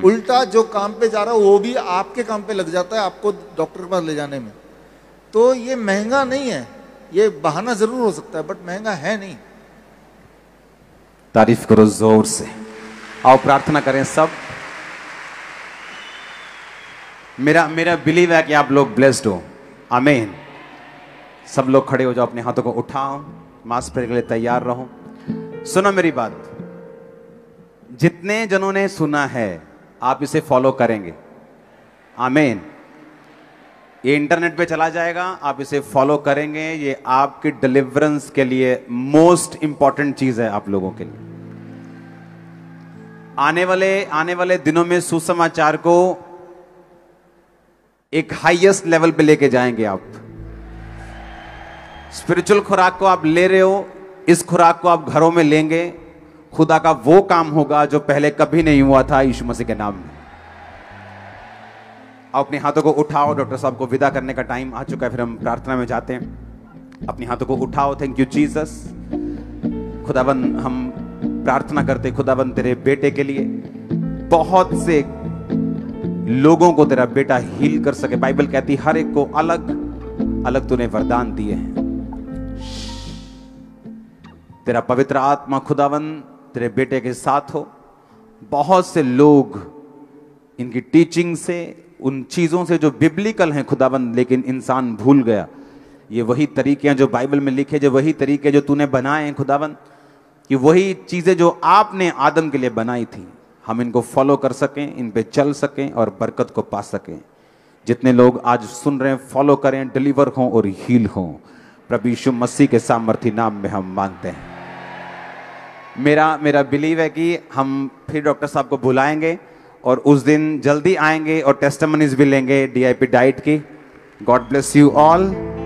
उल्टा जो काम पे जा रहा है वो भी आपके काम पे लग जाता है, आपको डॉक्टर के पास ले जाने में। तो ये महंगा नहीं है, ये बहाना जरूर हो सकता है, बट महंगा है नहीं। तारीफ करो जोर से। आओ प्रार्थना करें सब। मेरा बिलीव है कि आप लोग ब्लेस्ड हो। आमीन। सब लोग खड़े हो जाओ, अपने हाथों को उठाओ, मास प्रेयर के लिए तैयार रहो। सुनो मेरी बात, जितने जनों ने सुना है आप इसे फॉलो करेंगे। आमीन। ये इंटरनेट पे चला जाएगा, आप इसे फॉलो करेंगे। ये आपकी डिलीवरेंस के लिए मोस्ट इंपॉर्टेंट चीज है आप लोगों के लिए। आने वाले दिनों में सुसमाचार को एक हाईएस्ट लेवल पे लेके जाएंगे आप। स्पिरिचुअल खुराक को आप ले रहे हो, इस खुराक को आप घरों में लेंगे खुदा का वो काम होगा जो पहले कभी नहीं हुआ था यीशु मसीह के नाम में। आप अपने हाथों को उठाओ, डॉक्टर साहब को विदा करने का टाइम आ चुका है, फिर हम प्रार्थना में जाते हैं। अपने हाथों को उठाओ। Thank you Jesus. खुदावन हम प्रार्थना करते खुदावन तेरे बेटे के लिए, बहुत से लोगों को तेरा बेटा हील कर सके। बाइबल कहती हर एक को अलग अलग तूने वरदान दिए हैं। तेरा पवित्र आत्मा खुदावन तेरे बेटे के साथ हो। बहुत से लोग इनकी टीचिंग से, उन चीजों से जो बिब्लिकल हैं खुदावन, लेकिन इंसान भूल गया। ये वही तरीके हैं जो बाइबल में लिखे, जो वही तरीके जो तूने बनाए हैं खुदावन, कि वही चीजें जो आपने आदम के लिए बनाई थी, हम इनको फॉलो कर सकें, इन पे चल सकें और बरकत को पा सकें। जितने लोग आज सुन रहे हैं फॉलो करें, डिलीवर हों और हील हों। प्रभु यीशु मसीह के सामर्थी नाम में हम मांगते हैं। मेरा बिलीव है कि हम फिर डॉक्टर साहब को बुलाएंगे और उस दिन जल्दी आएंगे और टेस्टिमनीज भी लेंगे DIP डाइट की। God bless you all.